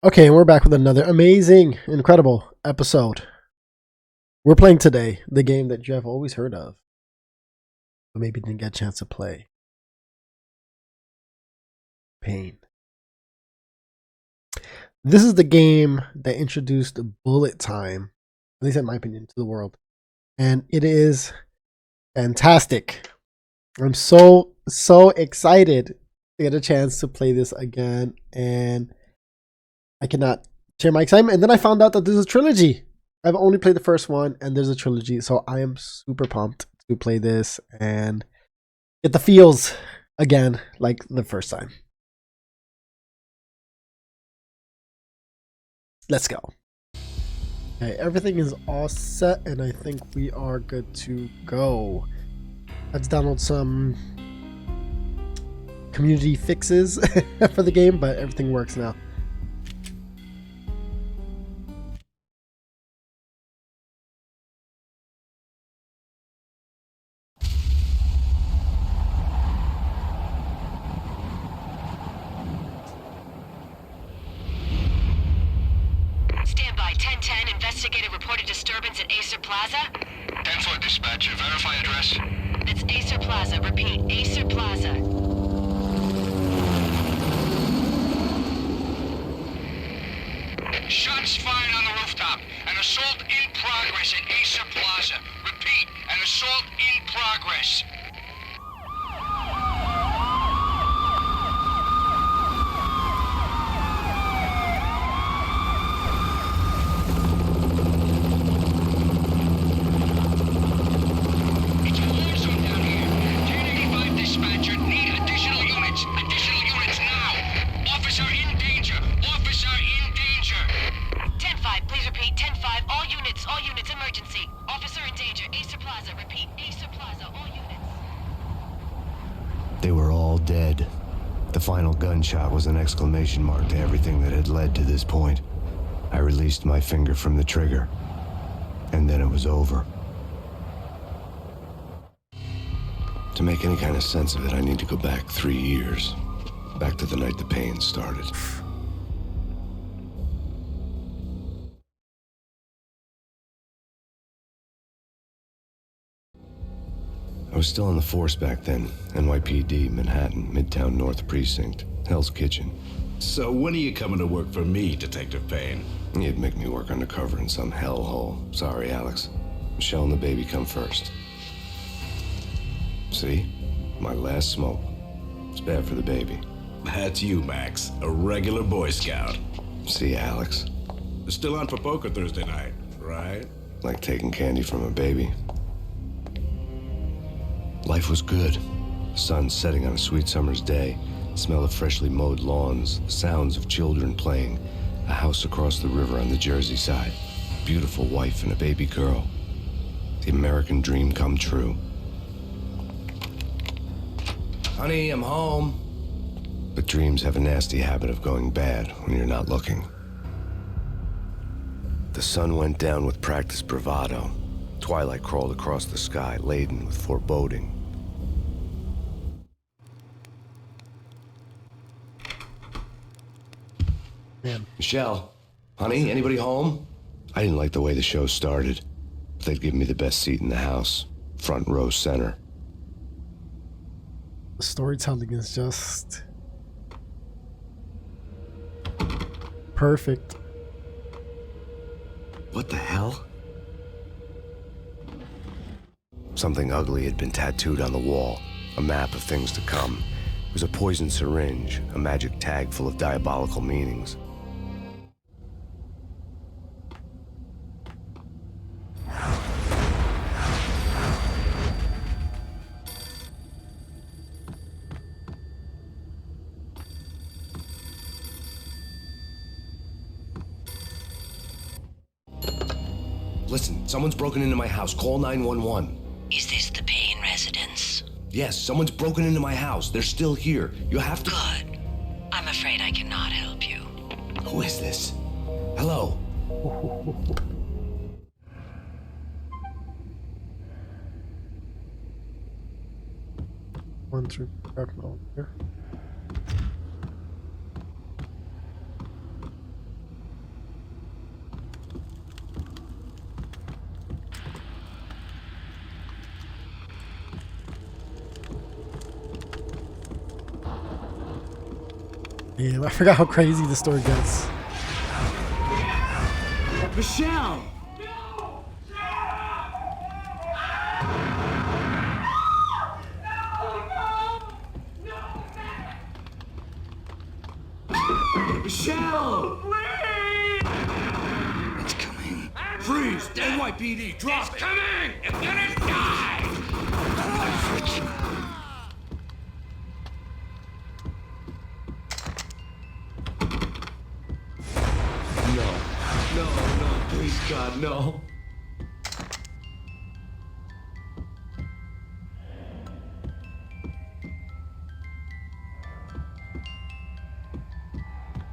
Okay, and we're back with another amazing, incredible episode. We're playing today the game that you have always heard of, but maybe didn't get a chance to play. Pain. This is the game that introduced bullet time, at least in my opinion, to the world. And it is fantastic. I'm so excited to get a chance to play this again, and I cannot share my excitement. And then I found out that there's a trilogy. I've only played the first one, and there's a trilogy, so I am super pumped to play this and get the feels again like the first time. Let's go. Okay, everything is all set, and I think we are good to go. Let's download some community fixes for the game, but everything works now. Standby 1010, investigated reported disturbance at Acer Plaza. 10-4 dispatcher, verify address. That's Acer Plaza, repeat, Acer Plaza. Shots fired on the rooftop. An assault in progress at Acer Plaza. Repeat, an assault in progress. It's a war zone down here. 1085 dispatcher, need additional units. Additional units now. Officer in danger. Officer in danger. 10-5, please repeat, 10-5, all units, emergency. Officer in danger, Acer Plaza, repeat, Acer Plaza, all units. They were all dead. The final gunshot was an exclamation mark to everything that had led to this point. I released my finger from the trigger, and then it was over. To make any kind of sense of it, I need to go back 3 years. Back to the night the pain started. I was still on the force back then. NYPD, Manhattan, Midtown North Precinct, Hell's Kitchen. So when are you coming to work for me, Detective Payne? You'd make me work undercover in some hellhole. Sorry, Alex. Michelle and the baby come first. See? My last smoke. It's bad for the baby. That's you, Max. A regular Boy Scout. See, Alex? Still on for poker Thursday night, right? Like taking candy from a baby. Life was good. The sun setting on a sweet summer's day. The smell of freshly mowed lawns. The sounds of children playing. A house across the river on the Jersey side. Beautiful wife and a baby girl. The American dream come true. Honey, I'm home. But dreams have a nasty habit of going bad when you're not looking. The sun went down with practiced bravado. Twilight crawled across the sky, laden with foreboding. Man. Michelle, honey, anybody home? I didn't like the way the show started. They'd give me the best seat in the house, front row center. The storytelling is just perfect. What the hell? Something ugly had been tattooed on the wall, a map of things to come. It was a poison syringe, a magic tag full of diabolical meanings. Listen, someone's broken into my house. Call 911. Is this the Payne residence? Yes, someone's broken into my house. They're still here. You have to... Good. I'm afraid I cannot help you. Who is this? Hello? One through here. Damn, I forgot how crazy the story gets. Michelle! Michelle! It's coming. Freeze! NYPD, drop it! Coming! It's gonna die! No, please God, no.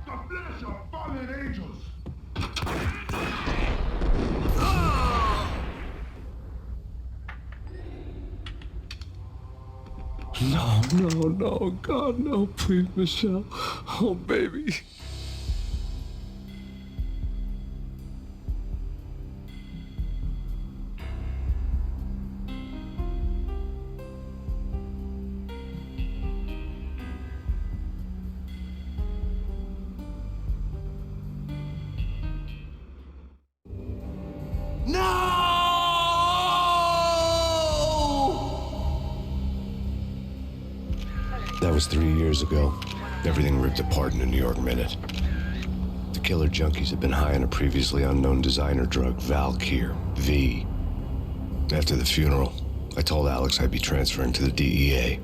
The flesh of fallen angels. No, God, no, please, Michelle. Oh, baby. That was 3 years ago. Everything ripped apart in a New York minute. The killer junkies had been high on a previously unknown designer drug, Valkyr, V. After the funeral, I told Alex I'd be transferring to the DEA.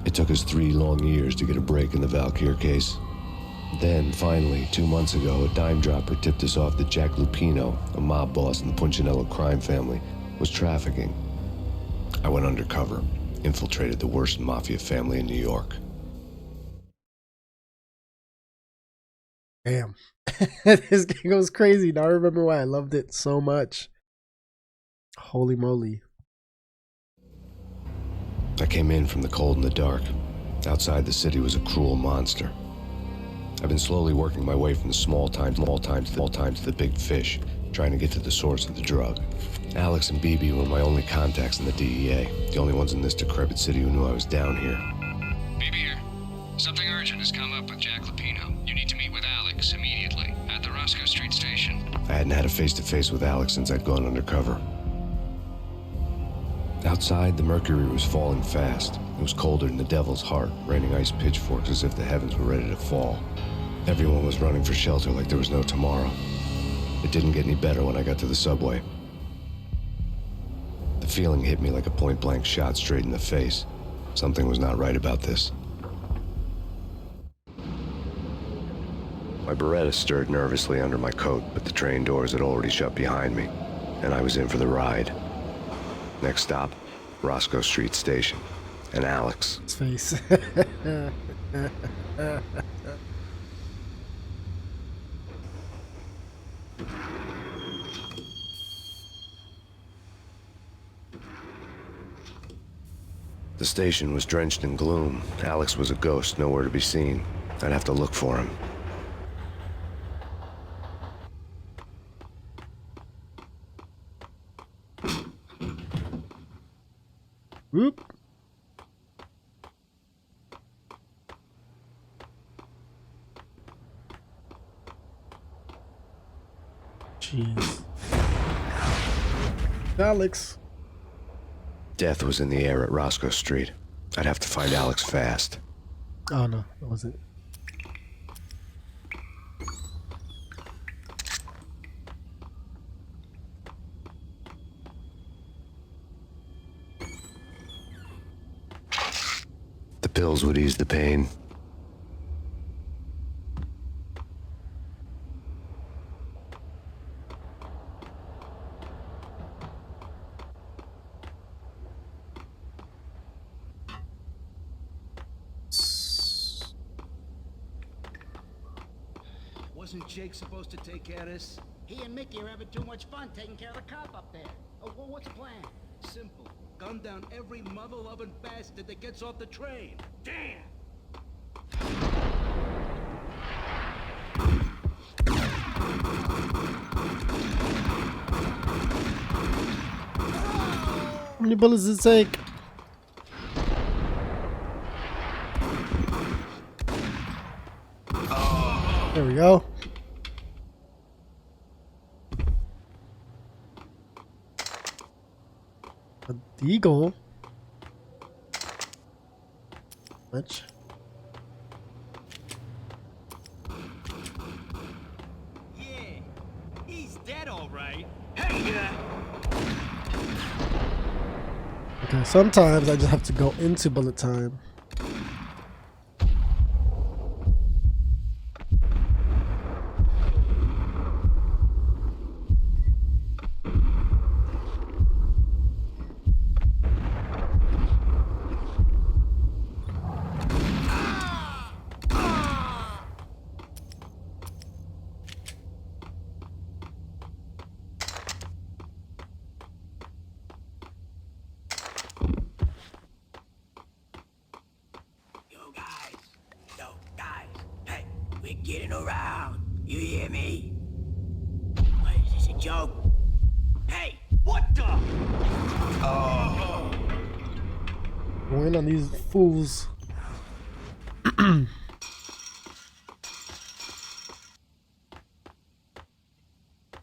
It took us 3 long years to get a break in the Valkyr case. Then, finally, 2 months ago, a dime dropper tipped us off that Jack Lupino, a mob boss in the Punchinello crime family, was trafficking. I went undercover, infiltrated the worst mafia family in New York. Damn. This game goes crazy. Now I remember why I loved it so much. Holy moly. I came in from the cold and the dark. Outside the city was a cruel monster. I've been slowly working my way from the small time to the big fish, trying to get to the source of the drug. Alex and BB were my only contacts in the DEA, the only ones in this decrepit city who knew I was down here. BB here. Something urgent has come up with Jack Lupino. You need to meet with Alex immediately at the Roscoe Street station. I hadn't had a face-to-face with Alex since I'd gone undercover. Outside, the mercury was falling fast. It was colder than the devil's heart, raining ice pitchforks as if the heavens were ready to fall. Everyone was running for shelter like there was no tomorrow. It didn't get any better when I got to the subway. The feeling hit me like a point-blank shot straight in the face. Something was not right about this. My Beretta stirred nervously under my coat, but the train doors had already shut behind me, and I was in for the ride. Next stop, Roscoe Street Station, and Alex. His face. The station was drenched in gloom. Alex was a ghost, nowhere to be seen. I'd have to look for him. Whoop. Jeez. Alex. Death was in the air at Roscoe Street. I'd have to find Alex fast. Oh no, that wasn't. The pills would ease the pain. Wasn't Jake supposed to take care of this? He and Mickey are having too much fun taking care of the cop up there. Oh, well, what's the plan? Simple. Gun down every mother-loving bastard that gets off the train. Damn! How many bullets does it take? There we go. A deagle. Much. Yeah, he's dead, all right. Hey, Okay, sometimes I just have to go into bullet time. Yo, guys, hey, we're getting around. You hear me? What, is this a joke? Hey, what the? Oh! Go in on these fools.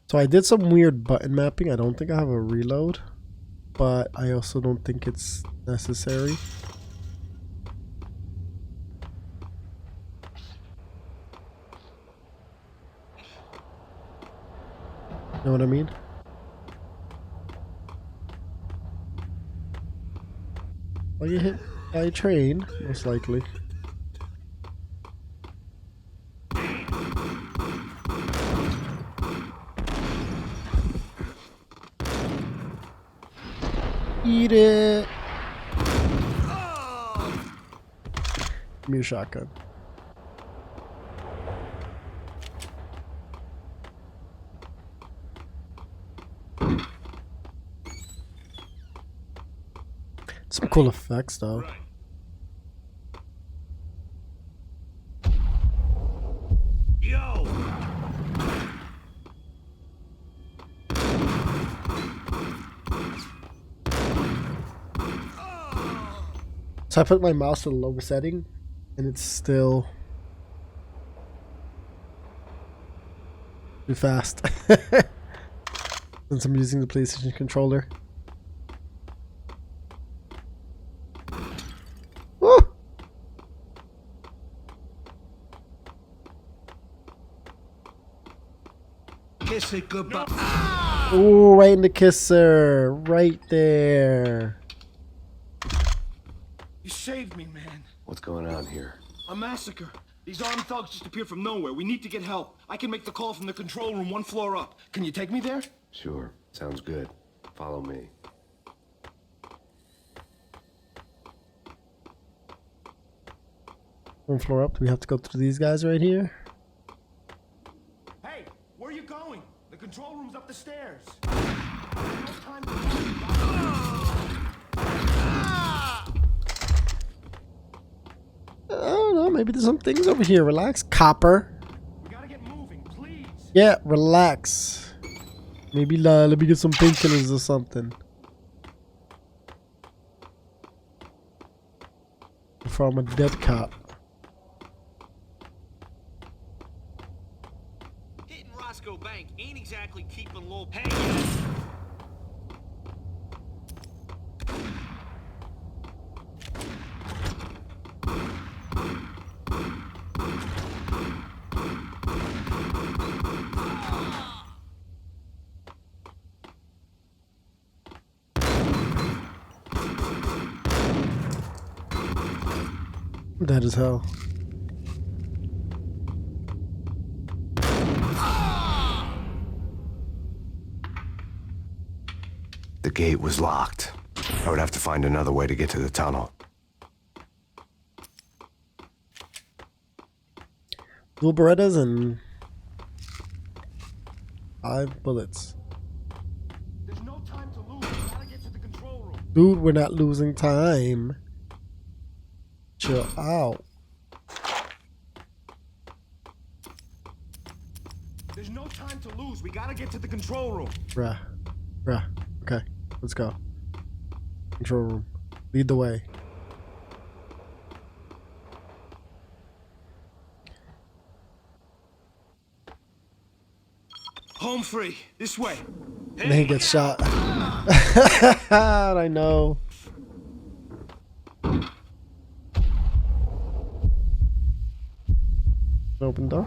So I did some weird button mapping. I don't think I have a reload, but I also don't think it's necessary. Know what I mean? Well, you hit by a train, most likely. Eat it. Give me a shotgun. Some cool effects, though. Yo! So I put my mouse to the lower setting, and it's still too fast. Since I'm using the PlayStation controller. Woo! Kiss it goodbye. Ooh, right in the kisser. Right there. You saved me, man. What's going on here? A massacre. These armed thugs just appeared from nowhere. We need to get help. I can make the call from the control room 1 floor up. Can you take me there? Sure, sounds good. Follow me. One floor up. Do we have to go through these guys right here? Hey, where are you going? The control room's up the stairs. No time to... I don't know. Maybe there's some things over here. Relax, copper. We gotta get moving, please. Yeah, relax. Maybe let me get some painkillers or something. From a dead cop. Hitting Roscoe Bank ain't exactly keeping low. Hey! Dead as hell. The gate was locked. I would have to find another way to get to the tunnel. Dual Berettas and 5 bullets. There's no time to lose. We gotta get to the control room. Dude, we're not losing time. Chill out. There's no time to lose. We gotta get to the control room. Bruh. Bruh. Okay, let's go. Control room. Lead the way. Home free. This way. And then he gets shot. I know. Open door.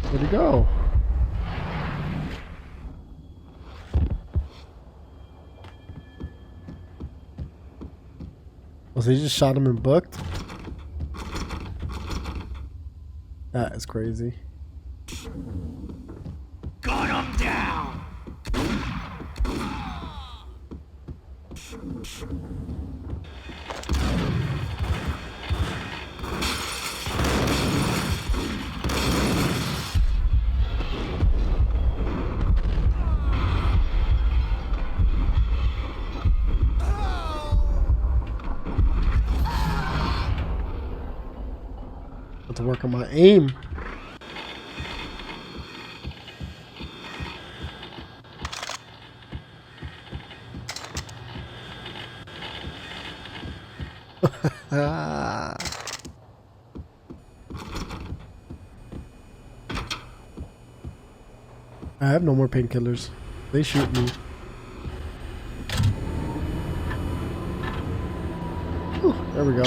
Where'd he go? Oh, so he just shot him and booked? That is crazy. Gun him down! Have to work on my aim. I have no more painkillers. They shoot me. Whew, there we go.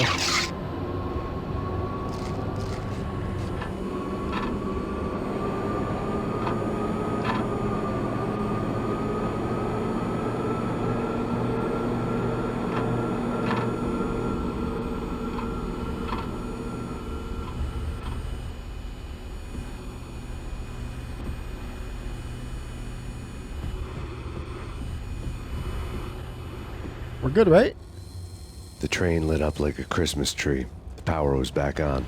We're good, right? The train lit up like a Christmas tree. The power was back on.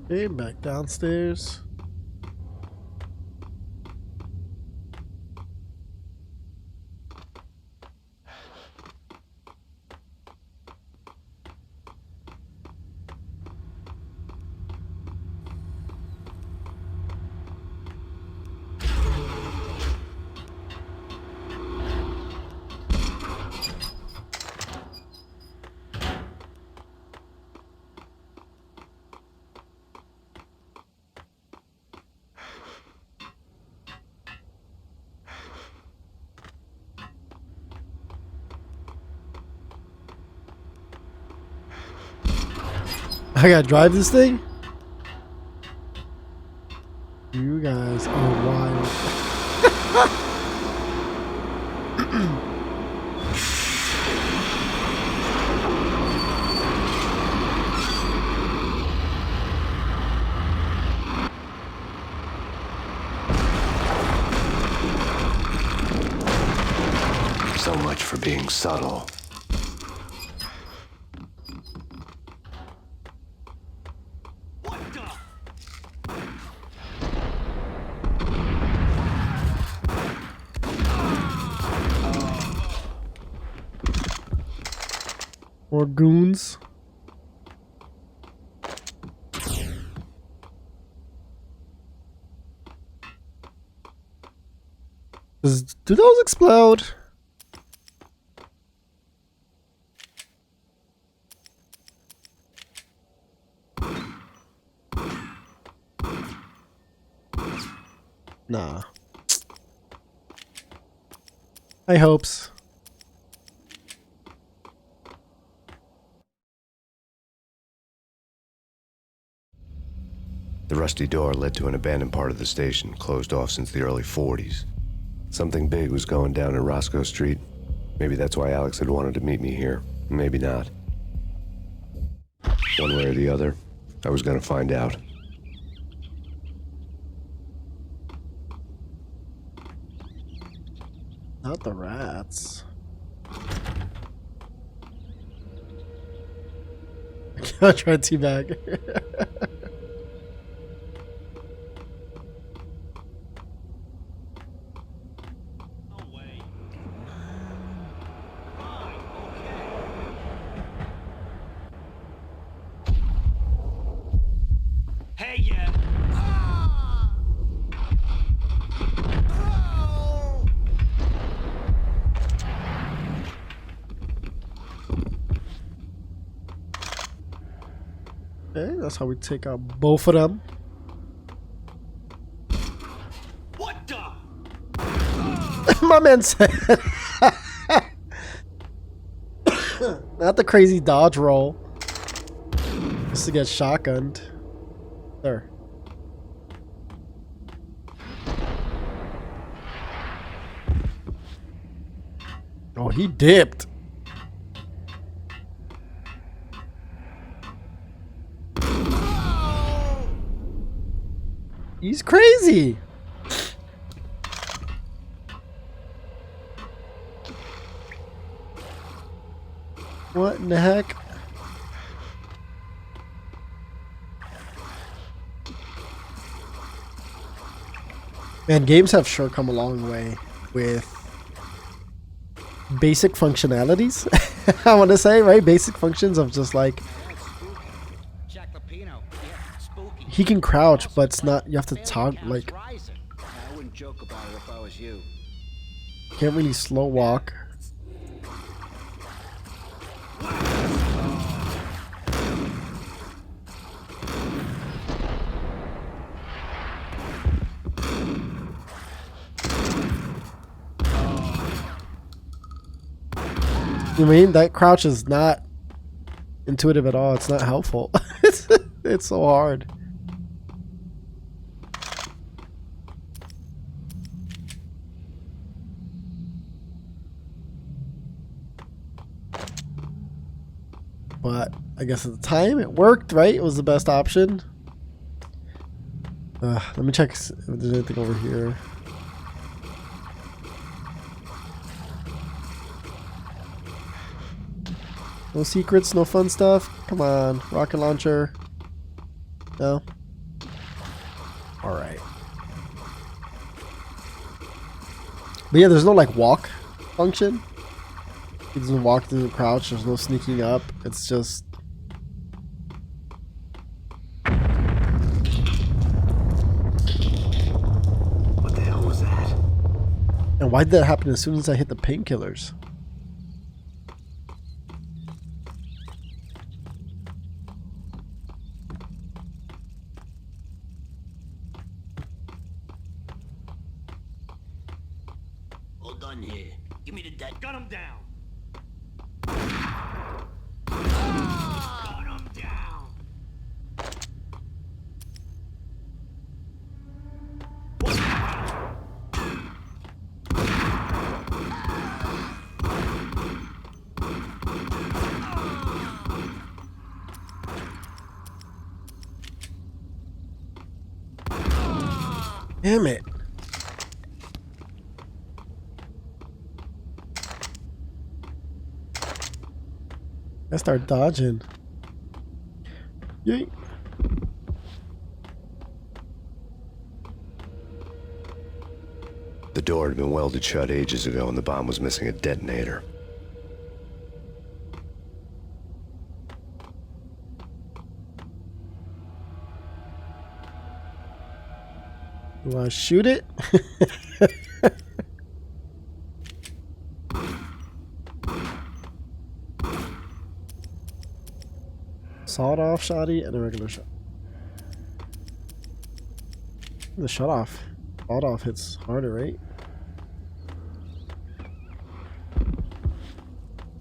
Okay, back downstairs. I gotta drive this thing? You guys are wild. So much for being subtle. What the? More goons. Do those explode? Nah. High hopes. The rusty door led to an abandoned part of the station, closed off since the early 40s. Something big was going down at Roscoe Street. Maybe that's why Alex had wanted to meet me here. Maybe not. One way or the other, I was gonna find out. Not the rats. I'll try teabag. No way. Hey, yeah. Okay, that's how we take out both of them. What the? My man said, not the crazy dodge roll. Just to get shotgunned. There. Oh, he dipped. He's crazy. What in the heck? Man, games have sure come a long way with basic functionalities. I want to say, right? Basic functions of just like he can crouch, but it's not. You have to toggle like. I wouldn't joke about it if I was you. Can't really slow walk. You mean that crouch is not intuitive at all? It's not helpful. It's so hard. But I guess at the time it worked, right? It was the best option. Let me check if there's anything over here. No secrets, no fun stuff. Come on, rocket launcher. No. All right. But yeah, there's no like walk function. He doesn't walk through the crouch. There's no sneaking up. It's just. What the hell was that? And why did that happen as soon as I hit the painkillers? All done here. Give me the dead. Gun him down. Gun him down. Damn it. I start dodging. Yay. The door had been welded shut ages ago and the bomb was missing a detonator. Do I shoot it? Sawed off shotty and a regular shot. The shut off. Sawed off hits harder, right?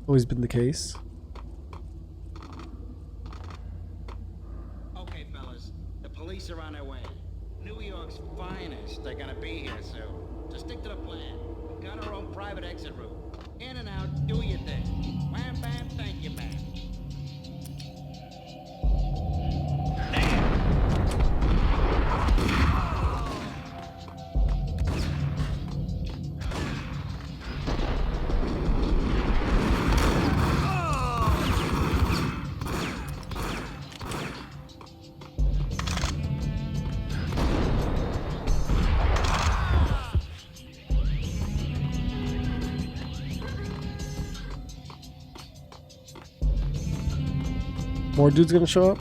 Always been the case. Okay, fellas. The police are on their way. New York's finest. They're gonna be here soon. Just stick to the plan. We've got our own private exit route. In and out, do your thing. Wham bam, thank you, man. More dudes gonna show up?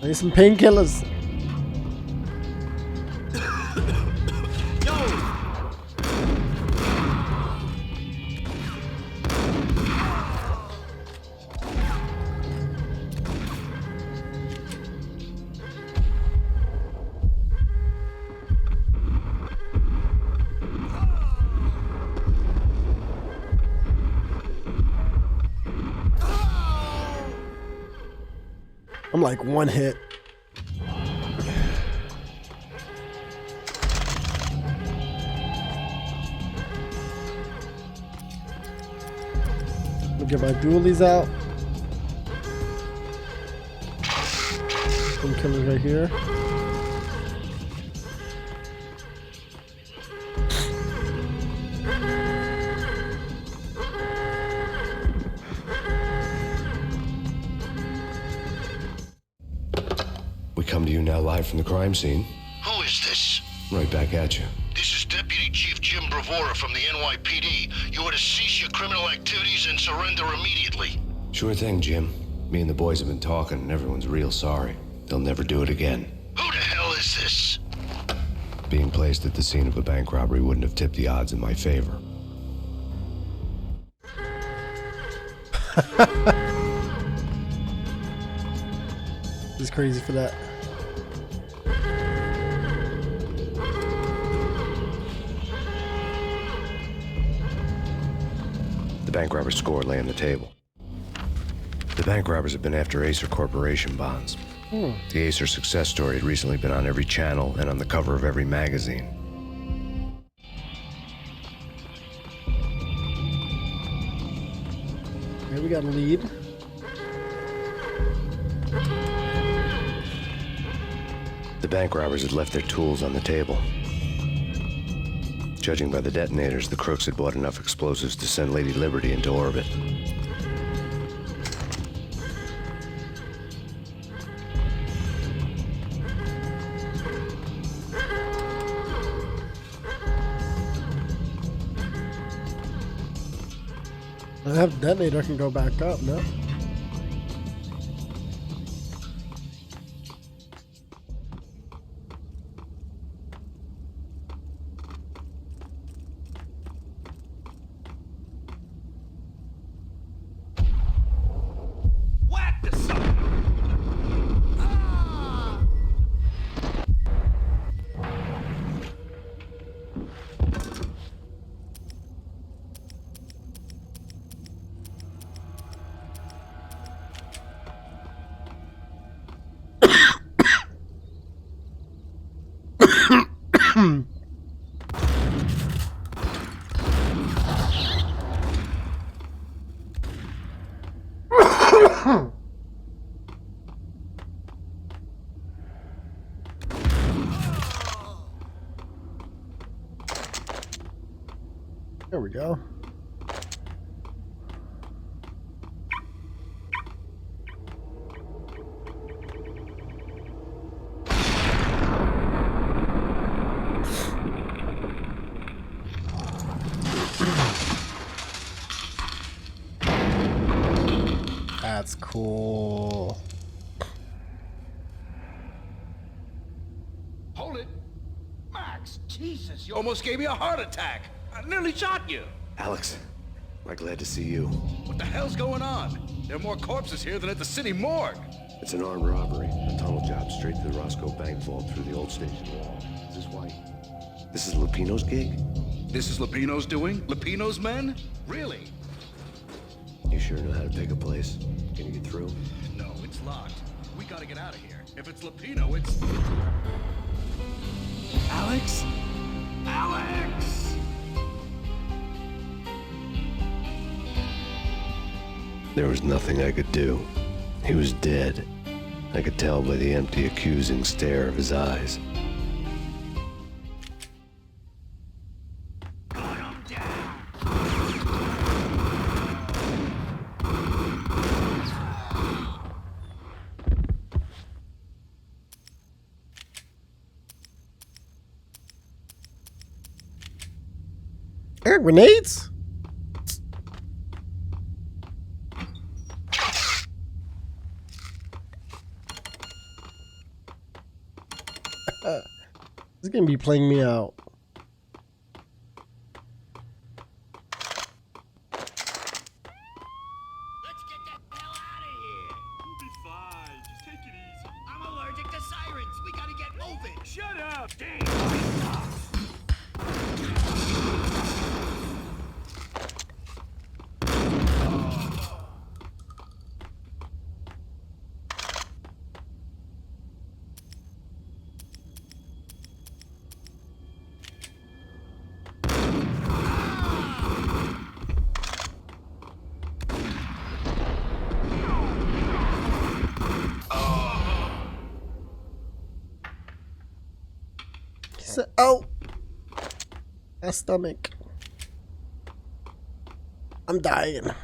I need some painkillers. I'm like one hit. I'll get my dualies out. Some killers right here. We come to you now live from the crime scene. Who is this? Right back at you. This is Deputy Chief Jim Bravura from the NYPD. You are to cease your criminal activities and surrender immediately. Sure thing, Jim. Me and the boys have been talking, and everyone's real sorry. They'll never do it again. Who the hell is this? Being placed at the scene of a bank robbery wouldn't have tipped the odds in my favor. He's crazy for that. The bank robber's score lay on the table. The bank robbers have been after Acer Corporation bonds. The Acer success story had recently been on every channel and on the cover of every magazine. Okay, we got a lead. The bank robbers had left their tools on the table. Judging by the detonators, the crooks had bought enough explosives to send Lady Liberty into orbit. I have detonator, I can go back up, no? Whack the sucker! There we go. That's cool. Hold it! Max, Jesus, you almost gave me a heart attack! I nearly shot you! Alex, I'm glad to see you. What the hell's going on? There are more corpses here than at the city morgue! It's an armed robbery. A tunnel job straight to the Roscoe Bank vault through the old station wall. Is this why? This is Lupino's gig? This is Lupino's doing? Lupino's men? Really? You sure know how to pick a place? Can you get through? No, it's locked. We gotta get out of here. If it's Lupino, it's... Alex? Alex! There was nothing I could do. He was dead. I could tell by the empty, accusing stare of his eyes. got grenades? This is gonna be playing me out. Let's get the hell out of here. We'll be fine. Just take it easy. I'm allergic to sirens. We gotta get moving. Shut up! He said, "Oh, my stomach. I'm dying." I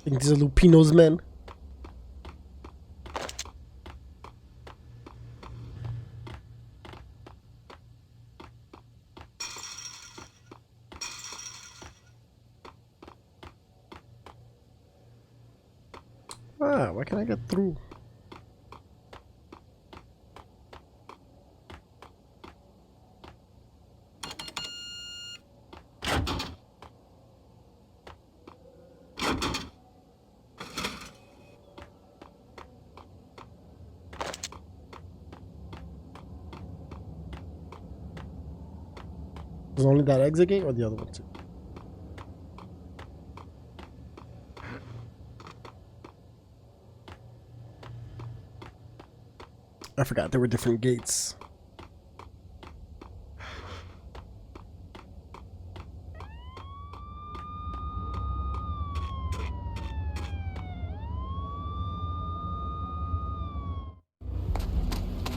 think these are Lupino's men. Ah, why can't I get through? Was only that exit gate or the other one too? I forgot there were different gates.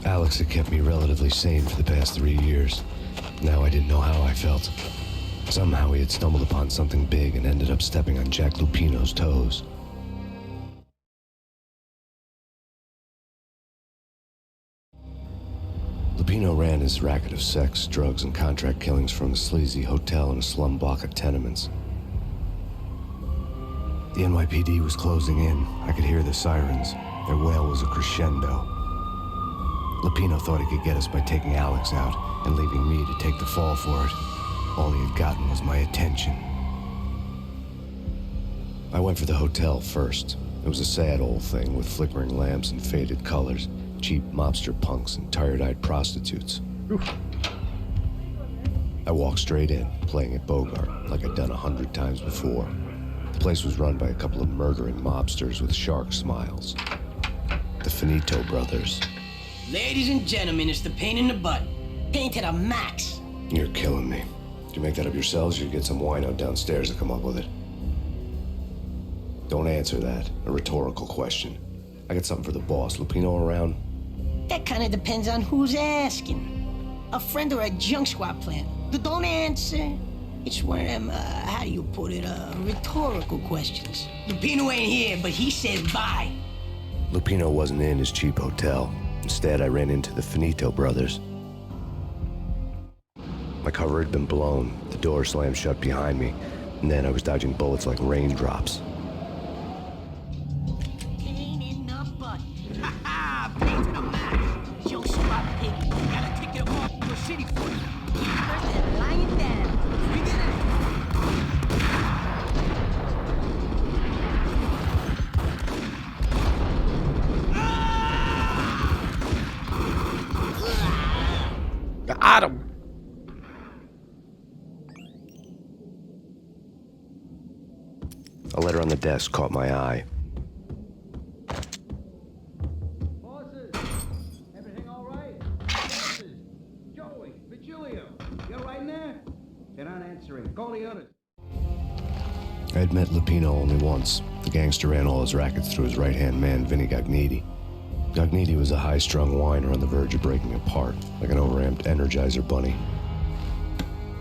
Alex had kept me relatively sane for the past 3 years. Now I didn't know how I felt. Somehow he had stumbled upon something big and ended up stepping on Jack Lupino's toes. Lupino ran his racket of sex, drugs, and contract killings from a sleazy hotel in a slum block of tenements. The NYPD was closing in. I could hear the sirens. Their wail was a crescendo. Lupino thought he could get us by taking Alex out and leaving me to take the fall for it. All he had gotten was my attention. I went for the hotel first. It was a sad old thing with flickering lamps and faded colors, cheap mobster punks and tired-eyed prostitutes. Oof. I walked straight in, playing at Bogart like I'd done 100 times before. The place was run by a couple of murdering mobsters with shark smiles. The Finito brothers. Ladies and gentlemen, it's the pain in the butt. Pain to the max. You're killing me. Did you make that up yourselves, or you get some wino downstairs to come up with it? Don't answer that. A rhetorical question. I got something for the boss. Lupino around? That kind of depends on who's asking. A friend or a junk squad plan. Don't answer. It's one of them, how do you put it, rhetorical questions. Lupino ain't here, but he said bye. Lupino wasn't in his cheap hotel. Instead, I ran into the Finito brothers. My cover had been blown, the door slammed shut behind me, and then I was dodging bullets like raindrops. Pain in the butt. Ha ha! Pain to the max. Junk squad pig. Gotta take it off to a city for you. First and lying down. Bring it in. Got him. A letter on the desk caught my eye. Bosses, everything all right? Bosses, Joey, Virgilio, you all right in there? They're not answering. Call the others. I had met Lupino only once. The gangster ran all his rackets through his right-hand man, Vinny Gagniti. Gagniti was a high-strung whiner on the verge of breaking apart, like an overamped Energizer bunny.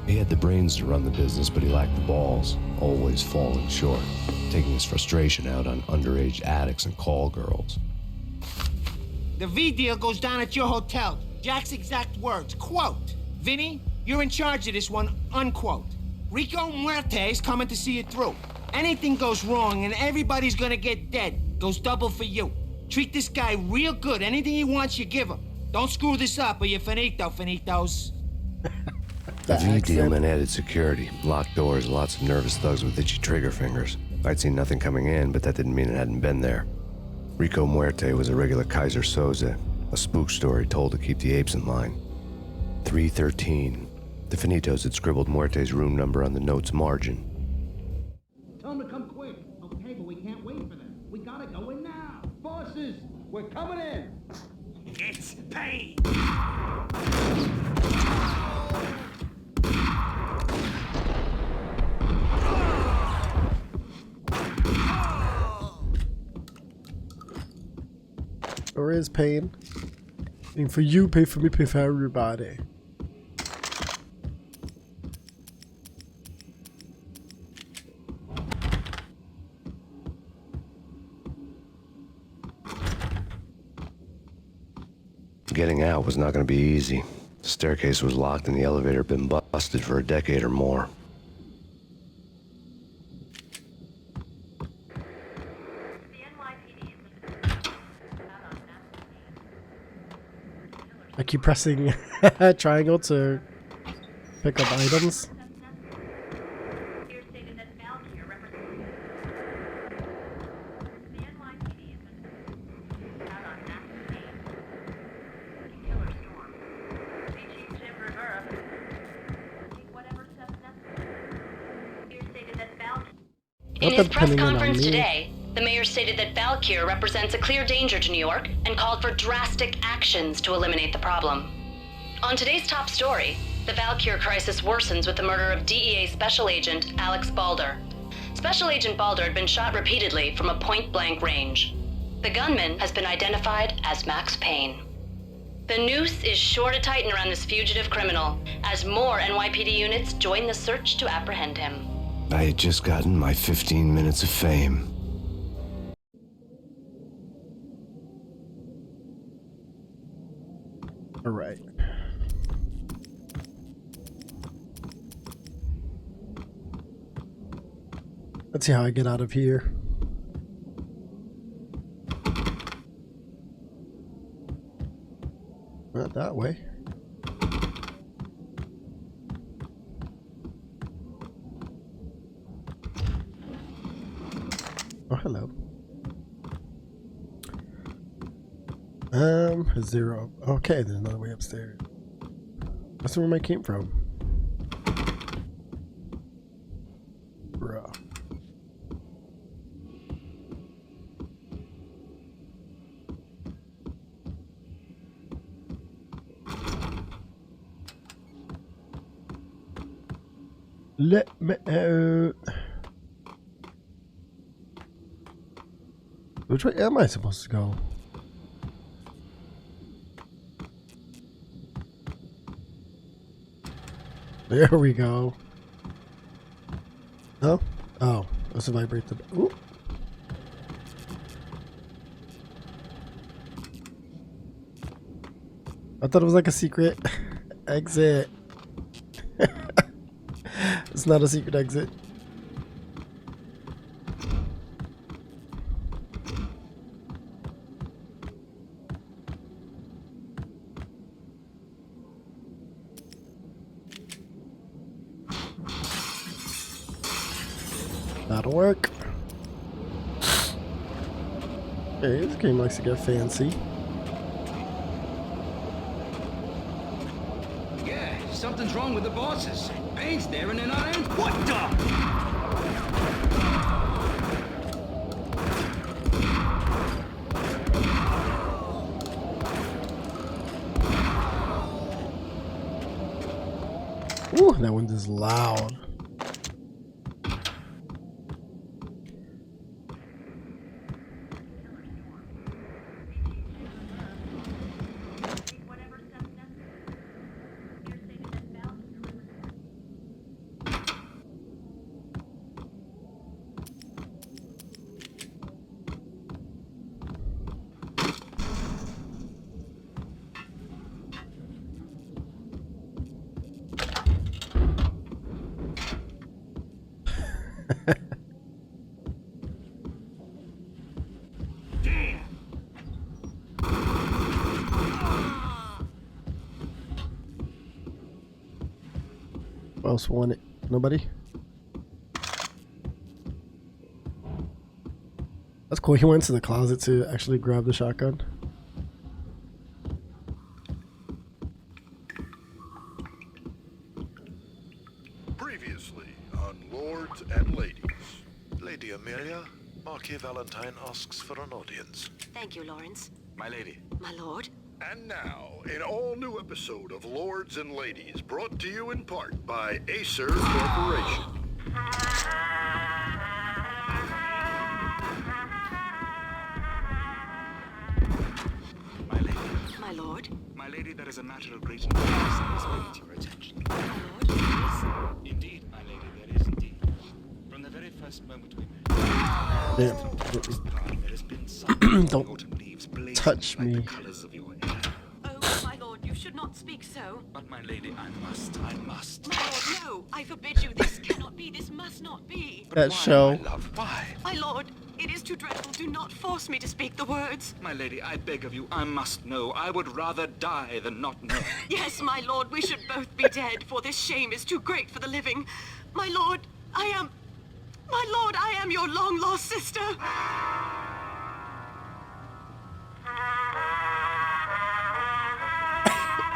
He had the brains to run the business, but he lacked the balls, always falling short, taking his frustration out on underage addicts and call girls. The V deal goes down at your hotel. Jack's exact words, quote, "Vinny, you're in charge of this one," unquote. Rico Muerte's coming to see it through. Anything goes wrong and everybody's gonna get dead. Goes double for you. Treat this guy real good. Anything he wants, you give him. Don't screw this up or you're finito, finitos. The V dealman added security, locked doors, lots of nervous thugs with itchy trigger fingers. I'd seen nothing coming in, but that didn't mean it hadn't been there. Rico Muerte was a regular Kaiser Soze, a spook story told to keep the apes in line. 313. The Finitos had scribbled Muerte's room number on the note's margin. Tell them to come quick. Okay, but we can't wait for them. We gotta go in now. Bosses, we're coming in. It's Payne! Or is Payne? Paying for you, pay for me, pay for everybody. Getting out was not going to be easy. The staircase was locked and the elevator had been busted for a decade or more. I keep pressing triangle to pick up items. In his press conference today, the mayor stated that Valkyr represents a clear danger to New York and called for drastic actions to eliminate the problem. On today's top story, the Valkyr crisis worsens with the murder of DEA Special Agent Alex Balder. Special Agent Balder had been shot repeatedly from a point-blank range. The gunman has been identified as Max Payne. The noose is sure to tighten around this fugitive criminal as more NYPD units join the search to apprehend him. I had just gotten my 15 minutes of fame. All right. Let's see how I get out of here. Not that way. Oh, hello. 0. Okay, there's another way upstairs. That's where I came from. Bruh. Let me out. Which way am I supposed to go? There we go. Oh? Oh. Let's vibrate the... Ooh. I thought it was like a secret exit. It's not a secret exit. That'll work. Hey, this game likes to get fancy. Yeah, something's wrong with the bosses. Payne's there and they're not in. What the? Ooh, that one is loud. Who else want it? Nobody? That's cool. He went to the closet to actually grab the shotgun. Previously on Lords and Ladies. Lady Amelia, Marquis Valentine asks for an audience. Thank you, Lawrence. My lady. My lord. And now, an all-new episode of Lords and Ladies, brought to you in part by Acer Corporation. My lady. My lord. My lady, there is a matter of great importance I must bring to your attention. My lord. Yes, indeed, my lady, there is indeed. From the very first moment we met, Damn. there has been something Don't autumn leaves blazing touch like me. the colors of your hair. Oh, my lord, you should not speak so. But my lady, I must. My lord, no. I forbid you. This cannot be. This must not be. That Why, show. my love, why? My lord, it is too dreadful. Do not force me to speak the words. My lady, I beg of you, I must know. I would rather die than not know. Yes, my lord, we should both be dead, for this shame is too great for the living. My lord, I am your long-lost sister.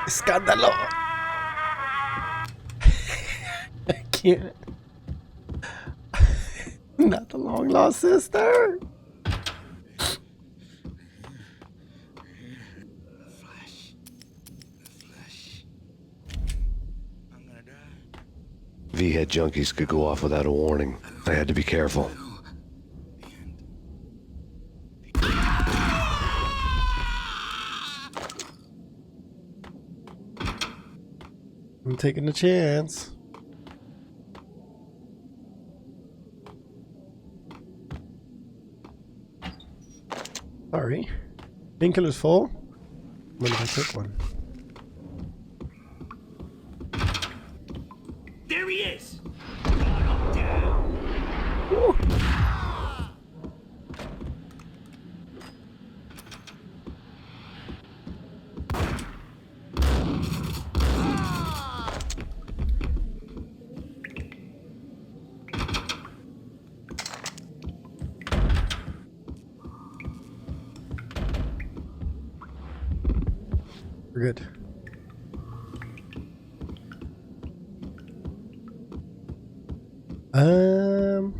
Scandalo. I can't. Not the long lost sister. V-head junkies could go off without a warning. I had to be careful. I'm taking a chance. Sorry. Painkiller's full. When did I take one? There he is! Ooh. We're good. Um.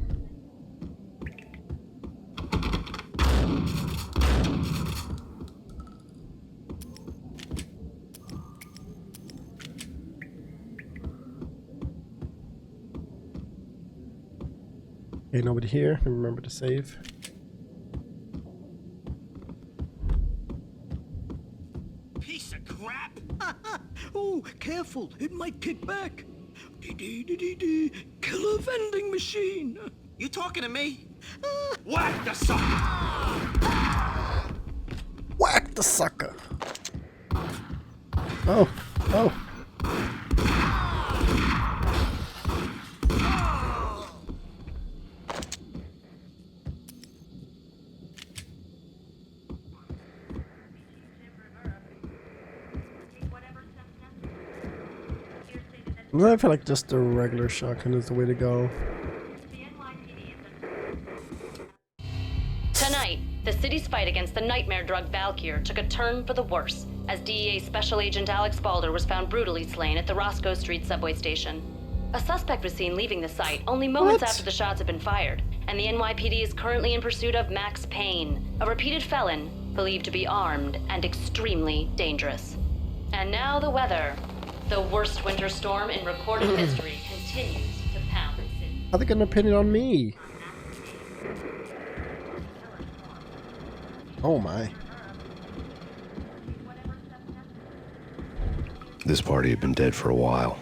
Okay, nobody here. Remember to save. Piece of crap! Oh, careful, it might kick back. Killer vending machine. You talking to me? Whack the sucker! Whack the sucker. Oh, oh. I feel like just a regular shotgun is the way to go. Tonight, the city's fight against the nightmare drug Valkyr took a turn for the worse as DEA Special Agent Alex Balder was found brutally slain at the Roscoe Street subway station. A suspect was seen leaving the site only moments after the shots had been fired, and the NYPD is currently in pursuit of Max Payne, a repeated felon believed to be armed and extremely dangerous. And now the weather. The worst winter storm in recorded history continues to pound the city. How are they gonna pin it on me? Oh my. This party had been dead for a while.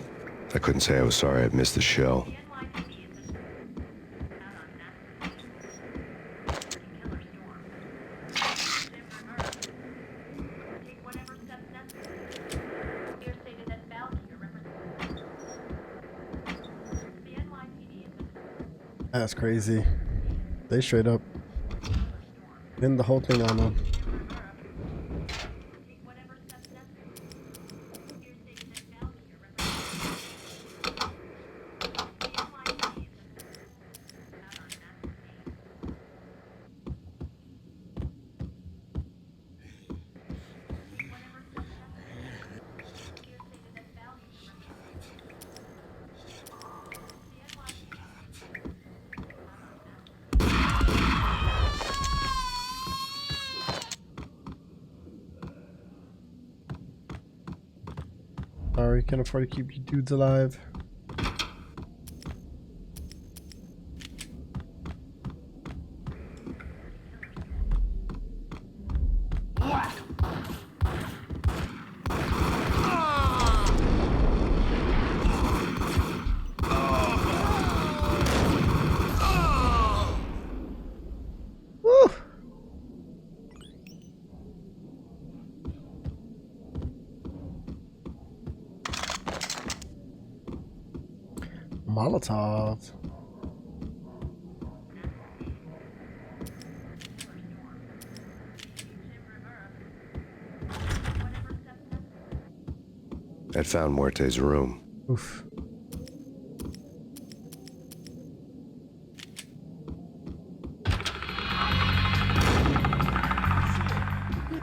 I couldn't say I was sorry I'd missed the show. That's crazy. They straight up pinned the whole thing on them. Sorry, can't afford to keep you dudes alive. Woo! Molotov. I'd found Muerte's room. Oof.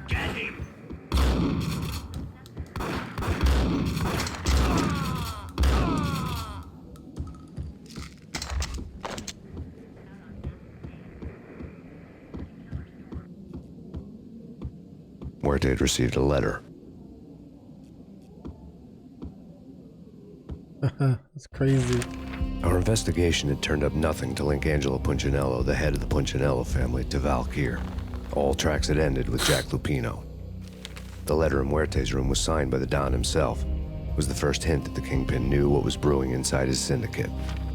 Get him! Muerte had received a letter. That's crazy. Our investigation had turned up nothing to link Angelo Punchinello, the head of the Punchinello family, to Valkyr. All tracks had ended with Jack Lupino. The letter in Muerte's room was signed by the Don himself. It was the first hint that the Kingpin knew what was brewing inside his syndicate.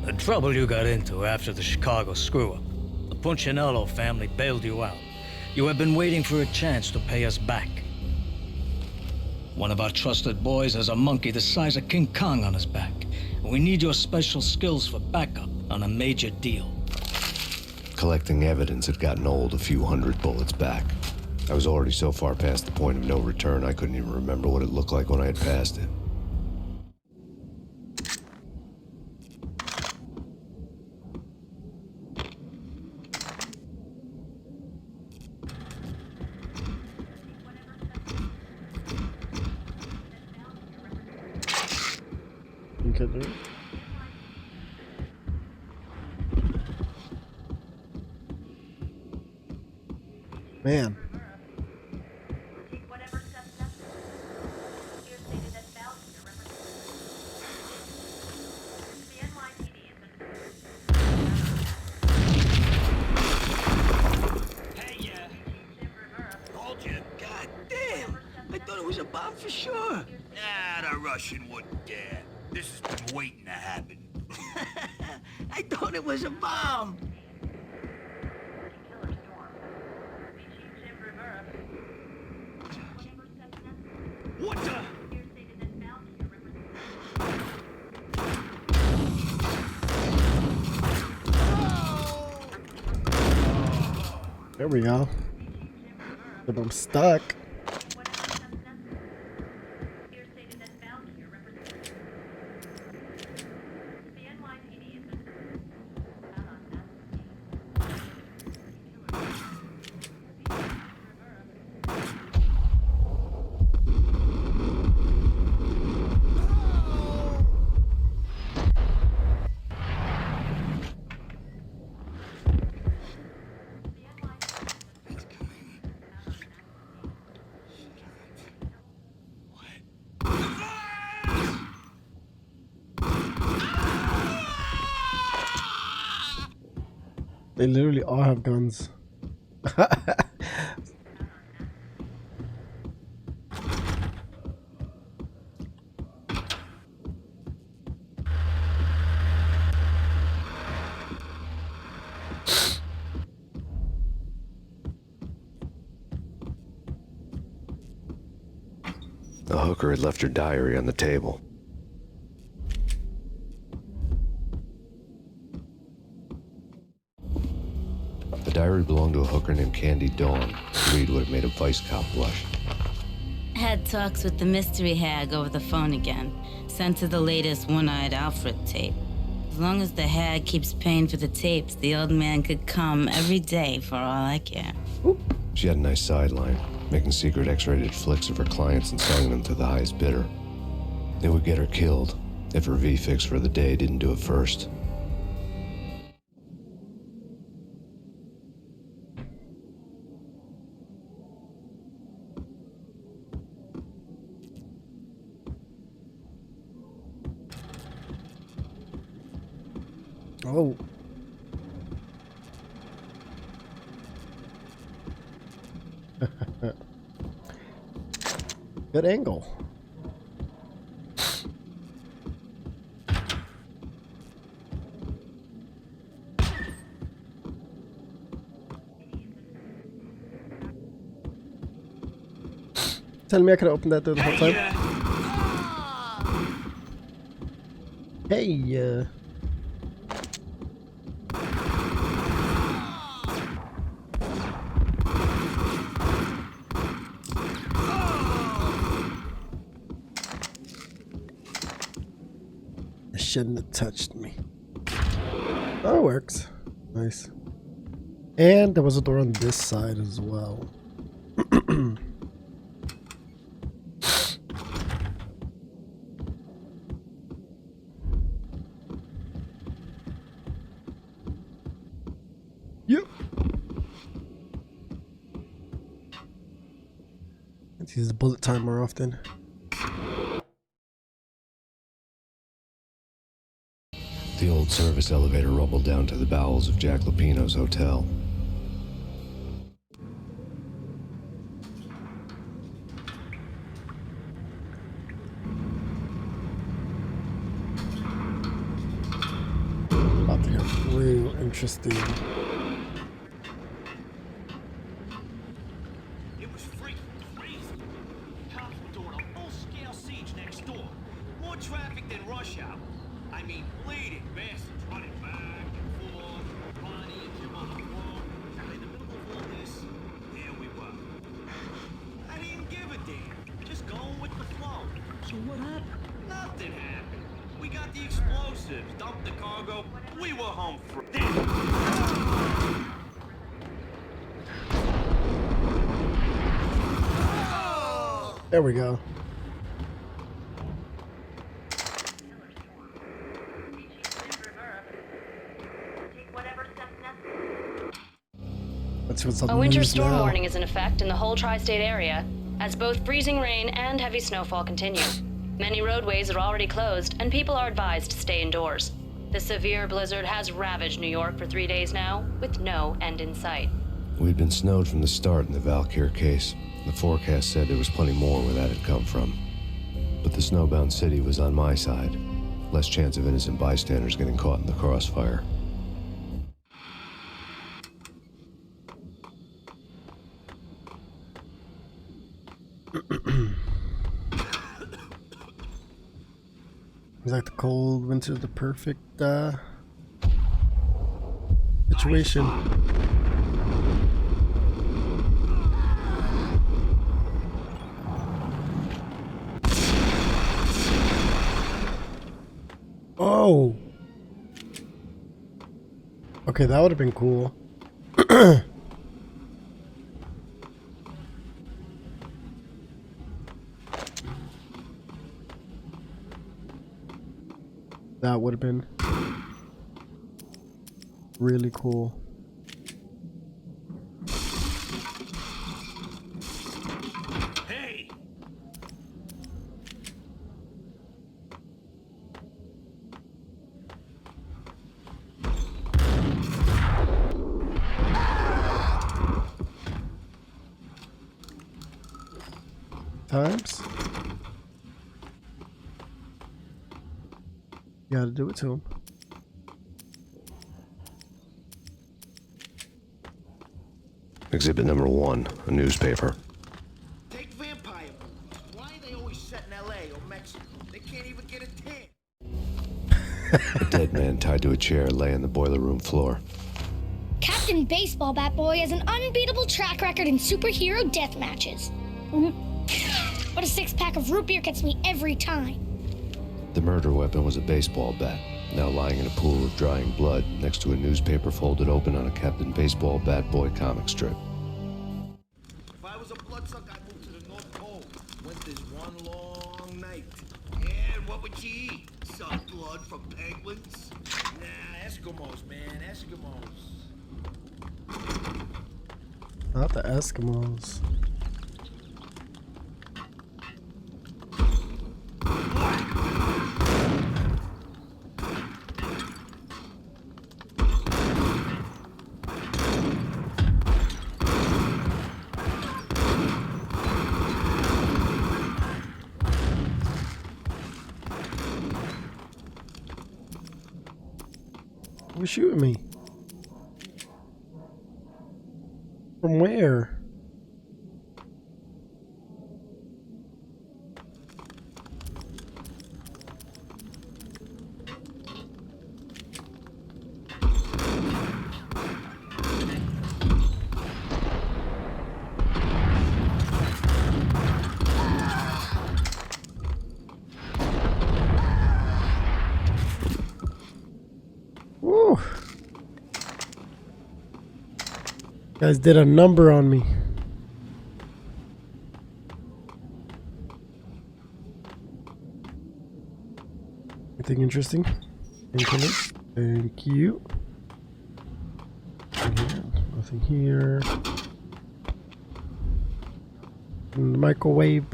The trouble you got into after the Chicago screw-up. The Punchinello family bailed you out. You have been waiting for a chance to pay us back. One of our trusted boys has a monkey the size of King Kong on his back. We need your special skills for backup on a major deal. Collecting evidence had gotten old a few hundred bullets back. I was already so far past the point of no return, I couldn't even remember what it looked like when I had passed it. Man. Told you. God damn! I thought it was a bomb for sure. Nah, the Russian wouldn't dare. This has been waiting to happen. I thought it was a bomb. What the? There we go. But I'm stuck. They literally all have guns. The hooker had left her diary on the table. diary belonged to a hooker named Candy Dawn. Read would have made a vice cop blush. Had talks with the mystery hag over the phone again. Sent her the latest One-Eyed Alfred tape. As long as the hag keeps paying for the tapes, the old man could come every day for all I care. She had a nice sideline, making secret X-rated flicks of her clients and selling them to the highest bidder. It would get her killed if her V-fix for the day didn't do it first. Oh. Good angle. Telling me I could have opened that door the whole time. Hey, shouldn't have touched me. Oh, it works. Nice. And there was a door on this side as well. Yep. Let's use the bullet time more often. The old service elevator rumbled down to the bowels of Jack Lupino's hotel. About to get real interesting. It was freaking crazy. Cops were doing a full-scale siege next door. More traffic than rush hour. I mean, bleeding bastards running back and forth. Ronnie and Jim on the phone. And in the middle of all this, here we were. I didn't give a damn. Just going with the flow. So what happened? Nothing happened. We got the explosives, dumped the cargo. We were home free. There we go. A winter storm warning is in effect in the whole tri-state area, as both freezing rain and heavy snowfall continue. Many roadways are already closed, and people are advised to stay indoors. The severe blizzard has ravaged New York for 3 days now, with no end in sight. We'd been snowed from the start in the Valkyr case. The forecast said there was plenty more where that had come from. But the snowbound city was on my side. Less chance of innocent bystanders getting caught in the crossfire. It's like the cold winter, the perfect situation. Oh. Okay, that would have been cool. That would have been really cool. Hey! Times. You gotta do it to him. Exhibit number 1, a newspaper. Take vampire movies. Why are they always set in L.A. or Mexico? They can't even get a tan. A dead man tied to a chair lay on the boiler room floor. Captain Captain Baseball Bat Boy has an unbeatable track record in superhero death matches. But a 6-pack of root beer gets me every time. The murder weapon was a baseball bat, now lying in a pool of drying blood next to a newspaper folded open on a Captain Baseball Bat Boy comic strip. If I was a bloodsucker, I'd move to the North Pole. Winter's one long night. Yeah, and what would you eat? Some blood from penguins? Nah, Eskimos, man, Eskimos. Not the Eskimos. Who's shooting me? From where? Woo! Guys did a number on me. Anything interesting? Thank you. Nothing here. In the microwave.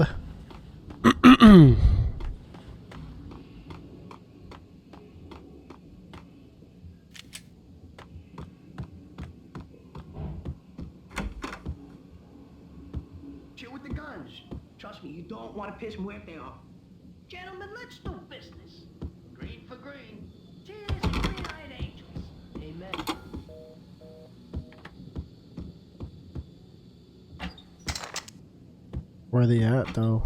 Chill with the guns. Trust me, you don't want to piss Muerte off. Gentlemen, let's do business. Green for green. Cheers to green-eyed angels. Amen. Where are they at, though?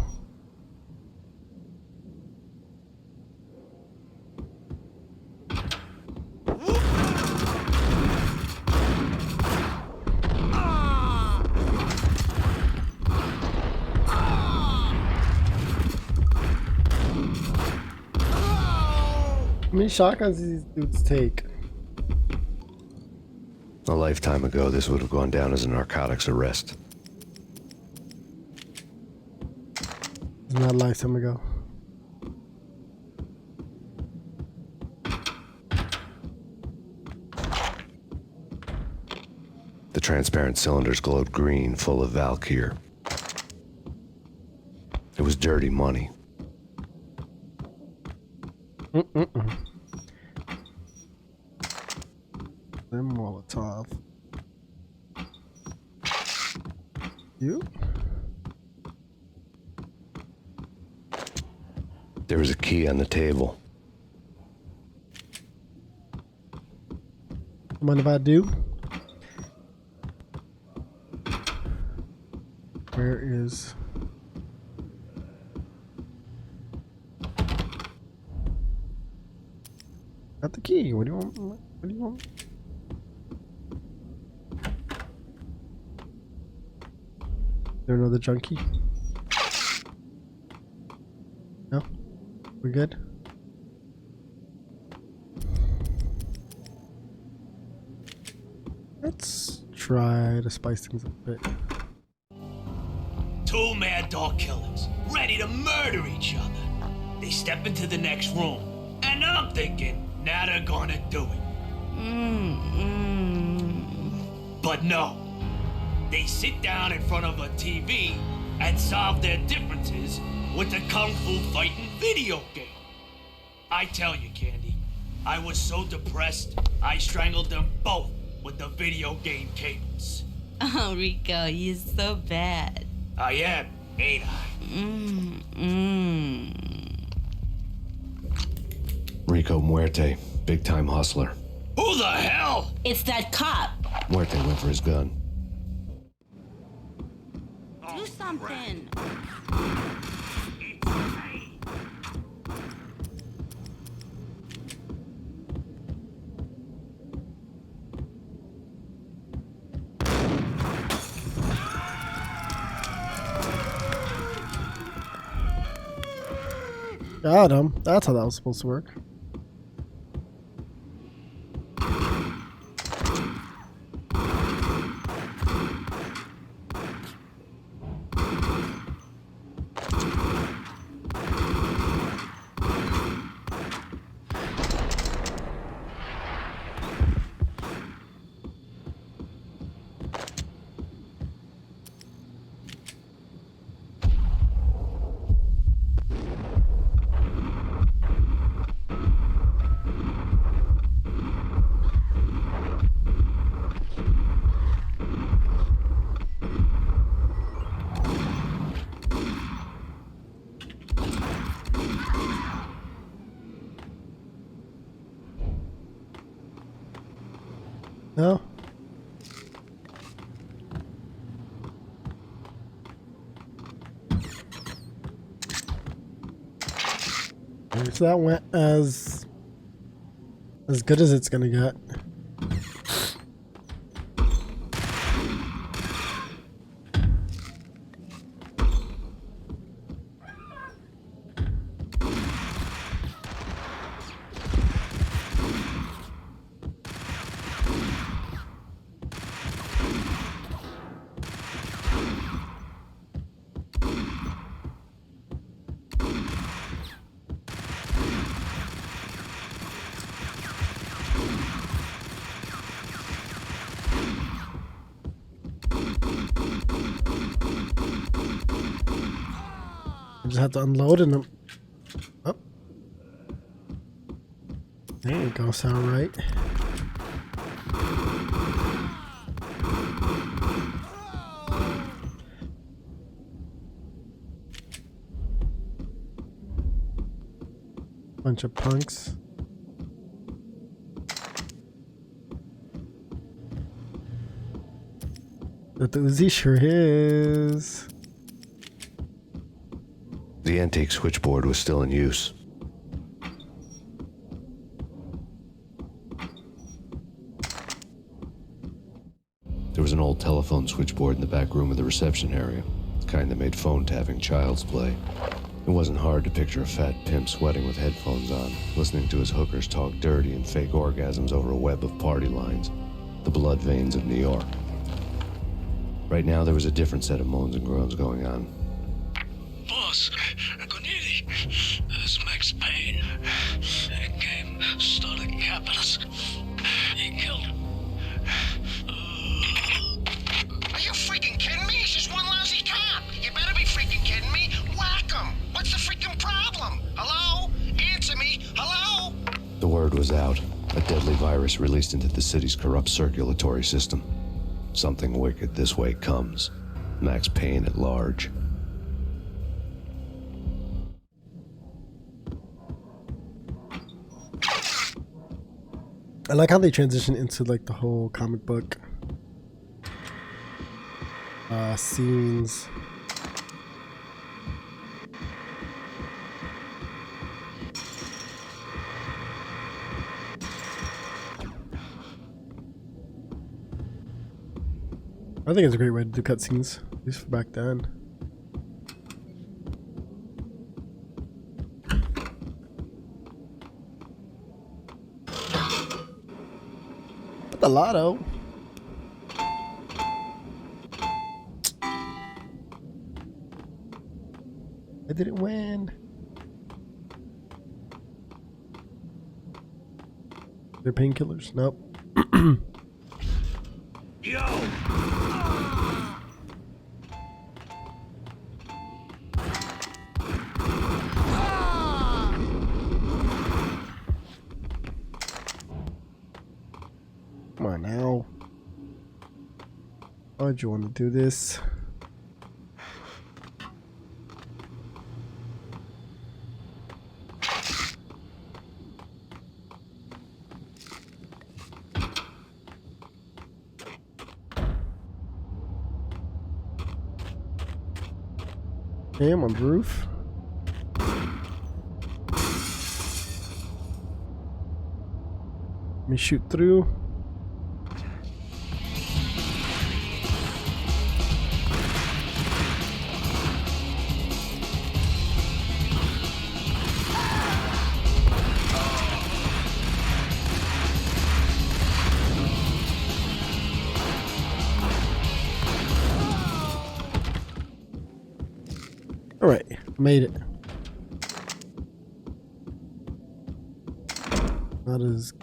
How many shotguns do these dudes take? A lifetime ago, this would have gone down as a narcotics arrest. Not a lifetime ago. The transparent cylinders glowed green, full of Valkyr. It was dirty money. Them Molotov. You? There was a key on the table. Mind if I do? Where is... Got the key. What do you want? What do you want? Is there another junkie? No? We good? Let's try to spice things up a bit. Two mad dog killers, ready to murder each other. They step into the next room, and I'm thinking, now they're gonna do it. But no. They sit down in front of a TV and solve their differences with a kung fu fighting video game. I tell you, Candy, I was so depressed, I strangled them both with the video game cables. Oh, Rico, you're so bad. I am, ain't I? Rico Muerte, big-time hustler. Who the hell? It's that cop. Muerte went for his gun. Do something. Got him. That's how that was supposed to work. No? So that went as good as it's gonna get. Just have to unload and oh. There you go, sound right. Bunch of punks. But the Uzi sure is. The antique switchboard was still in use. There was an old telephone switchboard in the back room of the reception area, the kind that made phone tapping child's play. It wasn't hard to picture a fat pimp sweating with headphones on, listening to his hookers talk dirty and fake orgasms over a web of party lines, the blood veins of New York. Right now, there was a different set of moans and groans going on. Boss, Gonidi, it's Max Payne. He came, started capping us. He killed him. Are you freaking kidding me? He's just one lousy cop. You better be freaking kidding me. Whack him. What's the freaking problem? Hello? Answer me. Hello? The word was out. A deadly virus released into the city's corrupt circulatory system. Something wicked this way comes. Max Payne at large. I like how they transition into like the whole comic book scenes. I think it's a great way to do cutscenes, at least for back then. The lotto. I didn't win. They're painkillers? Nope. Yo! Come on now. Why'd you want to do this? Okay, I'm on the roof. Let me shoot through. Made it. Not as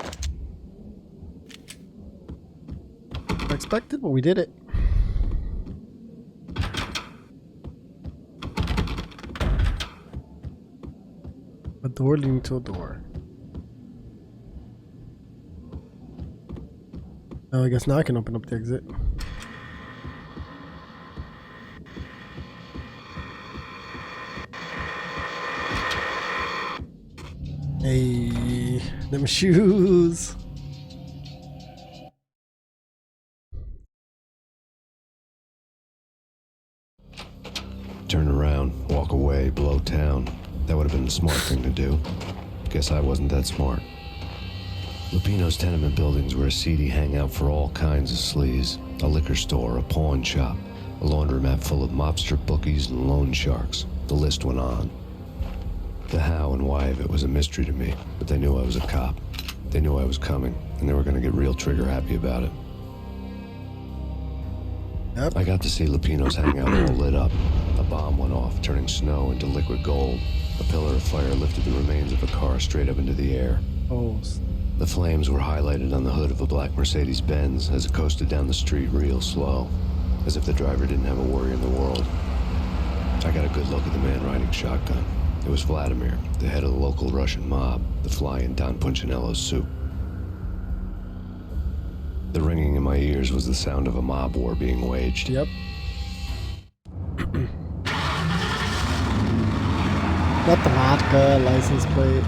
expected, but we did it. A door leading to a door. Oh, I guess now I can open up the exit. Hey, them shoes. Turn around, walk away, blow town. That would have been the smart thing to do. Guess I wasn't that smart. Lupino's tenement buildings were a seedy hangout for all kinds of sleaze. A liquor store, a pawn shop, a laundromat full of mobster bookies and loan sharks. The list went on. The how and why of it was a mystery to me, but they knew I was a cop. They knew I was coming, and they were going to get real trigger happy about it. Yep. I got to see Lupino's hangout all lit up. A bomb went off, turning snow into liquid gold. A pillar of fire lifted the remains of a car straight up into the air. Oh. The flames were highlighted on the hood of a black Mercedes-Benz as it coasted down the street real slow, as if the driver didn't have a worry in the world. I got a good look at the man riding shotgun. It was Vladimir, the head of the local Russian mob, the fly in Don Punchinello's soup. The ringing in my ears was the sound of a mob war being waged. Yep. Not the vodka license plate.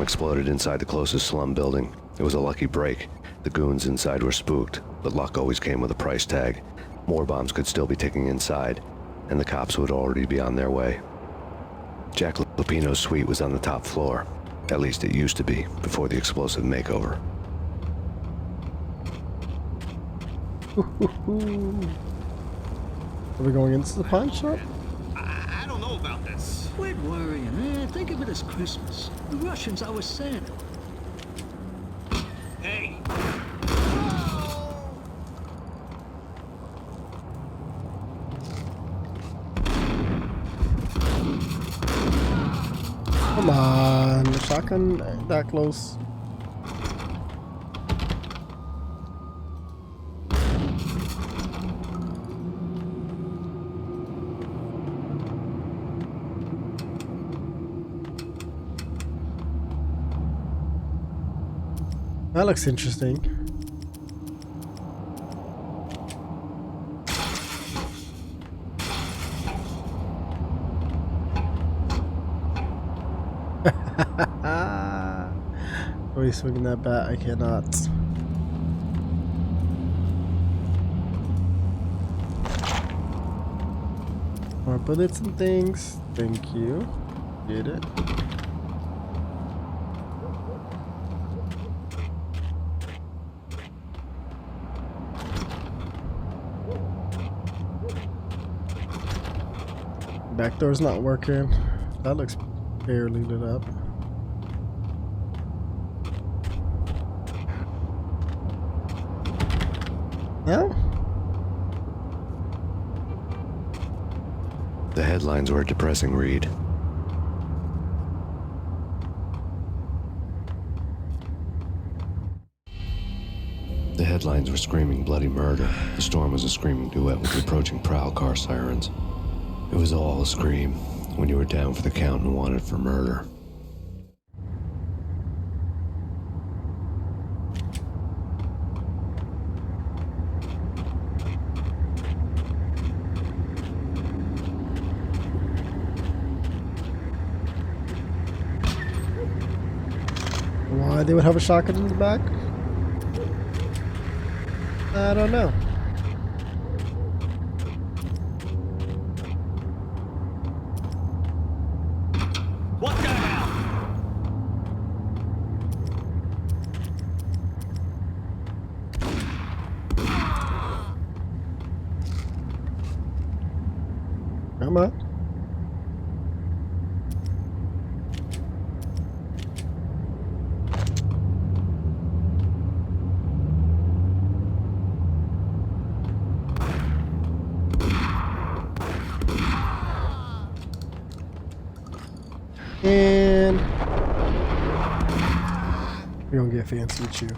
Exploded inside the closest slum building. It was a lucky break. The goons inside were spooked, but luck always came with a price tag. More bombs could still be ticking inside, and the cops would already be on their way. Jack Lupino's suite was on the top floor. At least it used to be, before the explosive makeover. Are we going into the pawn shop? I don't know about this. Quit worrying, man. Think of it as Christmas. The Russians are Santa. Hey. Come on, the shotgun that close. That looks interesting. Oh, he's swinging that bat. I cannot. More bullets and things. Thank you. Get it. Back door's not working. That looks barely lit up. No? The headlines were a depressing read. The headlines were screaming bloody murder. The storm was a screaming duet with the approaching prowl car sirens. It was all a scream when you were down for the count and wanted for murder. Why they would have a shotgun in the back? I don't know. What the hell? Come on. And we're gonna get fancy with you.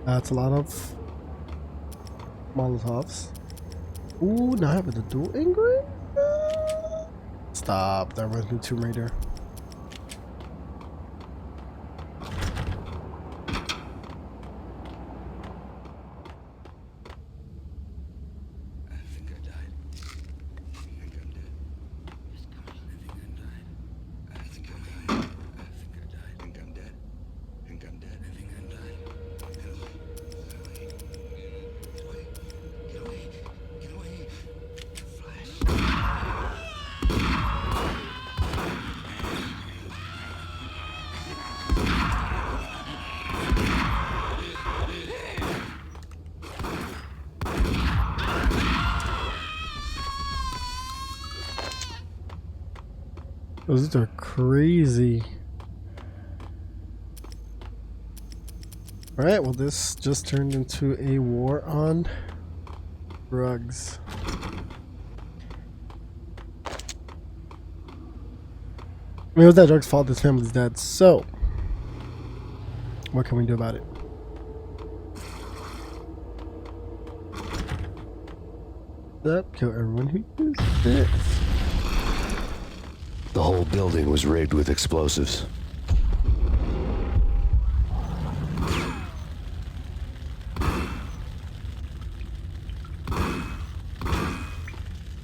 That's a lot of Molotovs. Ooh, now I have the dual engram? Stop, that reminds me of Tomb Raider. Those are crazy. Alright, well this just turned into a war on drugs. I mean, it was that drug's fault this family's dead, so what can we do about it? Kill everyone who uses this. The whole building was rigged with explosives.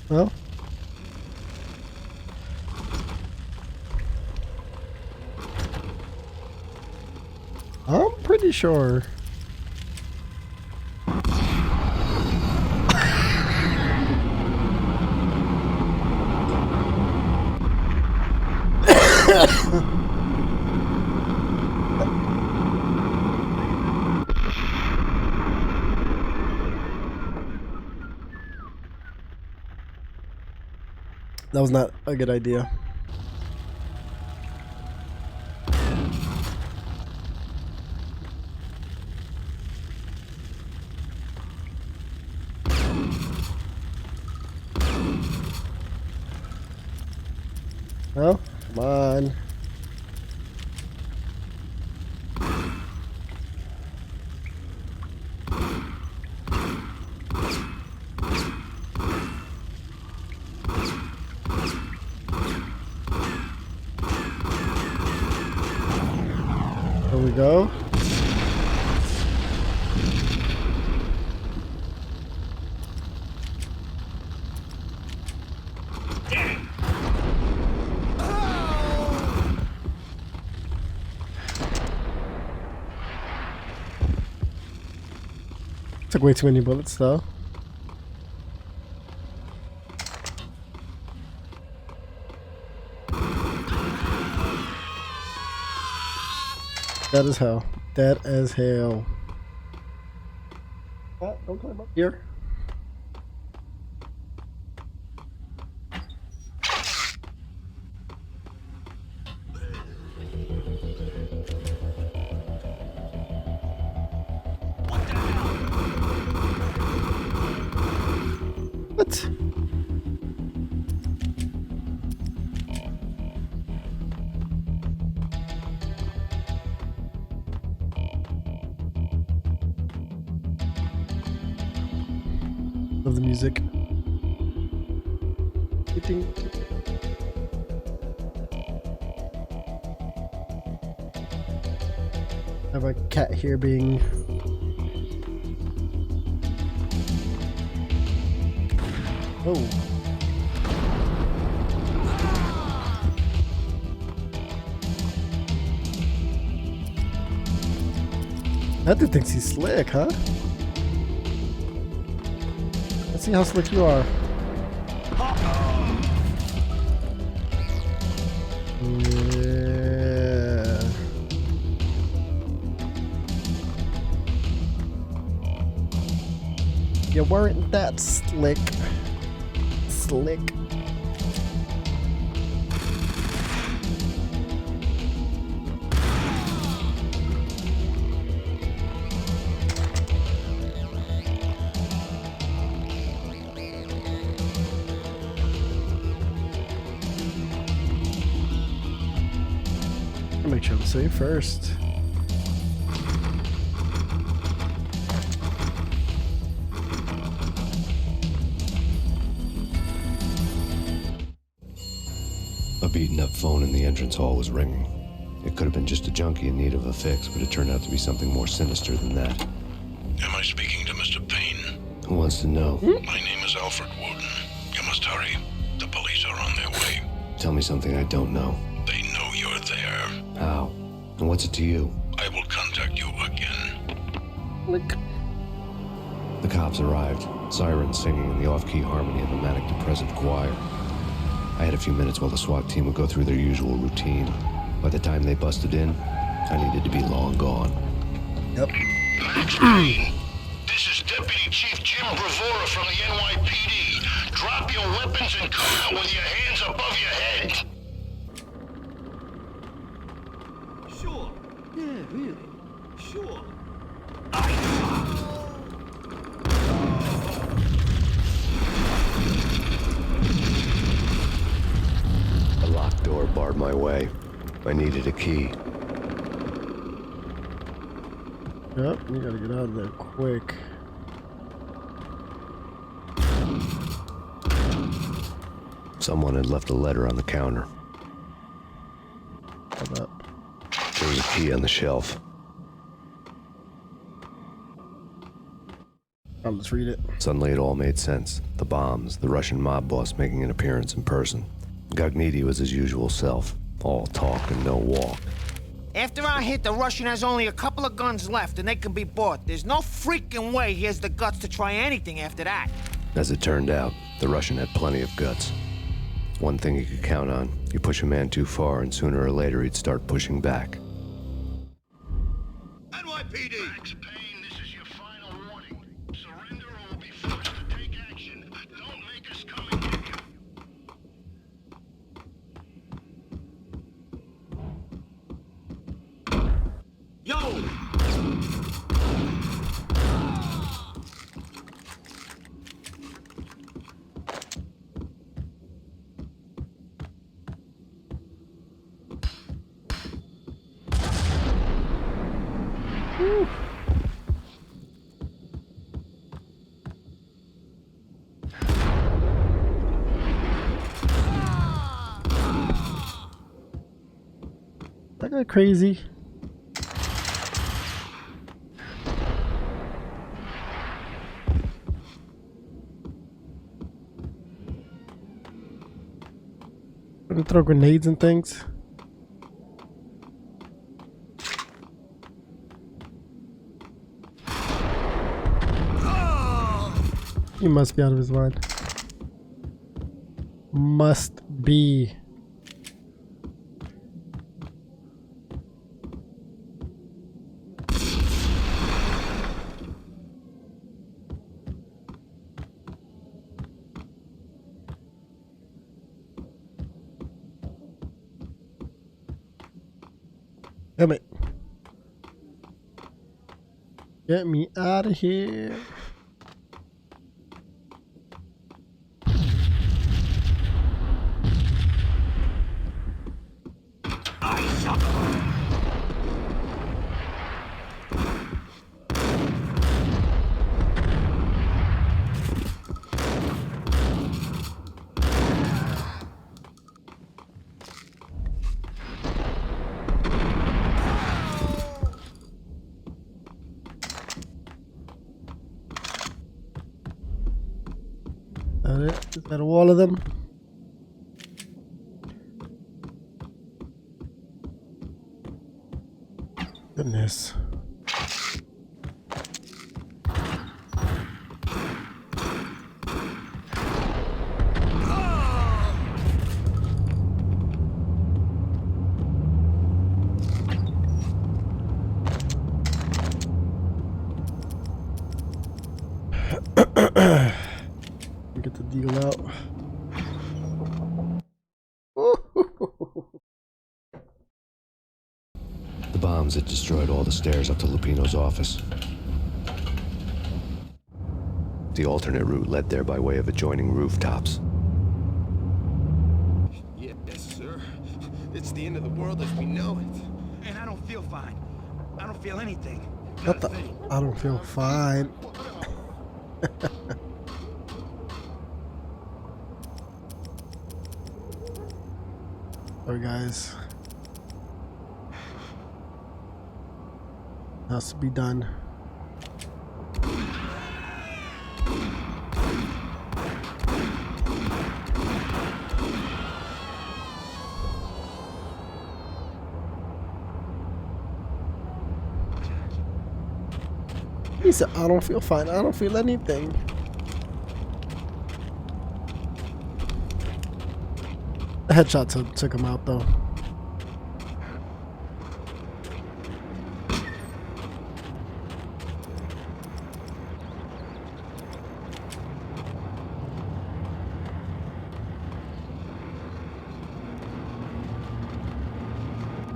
Well, I'm pretty sure. That was not a good idea. Well, come on. There we go. Took way too many bullets though. Dead as hell. Dead as hell. Oh, don't climb up here. What? Love the music. I have a cat here being oh. That dude thinks he's slick, huh? Let's see how slick you are. Yeah. You weren't that slick. Slick. Make sure I'm safe first. A beaten-up phone in the entrance hall was ringing. It could have been just a junkie in need of a fix, but it turned out to be something more sinister than that. Am I speaking to Mr. Payne? Who wants to know? My name is Alfred Woden. You must hurry. The police are on their way. Tell me something I don't know. They know you're there. How? And what's it to you? I will contact you again. Look. The cops arrived, sirens singing in the off-key harmony of a manic-depressive choir. I had a few minutes while the SWAT team would go through their usual routine. By the time they busted in, I needed to be long gone. Yep. Max Payne, this is Deputy Chief Jim Bravura from the NYPD. Drop your weapons and come out with your hands above your head. Sure. Yeah, really. Sure. A locked door barred my way. I needed a key. Yep, you gotta get out of there quick. Someone had left a letter on the counter. Hold up. There was a key on the shelf. Let's read it. Suddenly it all made sense. The bombs, the Russian mob boss making an appearance in person. Gognitti was his usual self. All talk and no walk. After our hit, the Russian has only a couple of guns left, and they can be bought. There's no freaking way he has the guts to try anything after that. As it turned out, the Russian had plenty of guts. One thing you could count on, you push a man too far and sooner or later he'd start pushing back. NYPD! Max Payne, this is your final warning. Surrender or we'll be forced to take action. Don't make us come and get you. Yo! That guy crazy. Gonna throw grenades and things. He must be out of his mind. Must be. Damn it. Get me out of here. Is that all of them? Goodness. Get the deal out. The bombs had destroyed all the stairs up to Lupino's office. The alternate route led there by way of adjoining rooftops. Yes, sir. It's the end of the world as we know it. And I don't feel fine. I don't feel anything. What the? I don't feel fine. Sorry, guys. Has to be done. He said, I don't feel fine. I don't feel anything. The headshot took him out, though.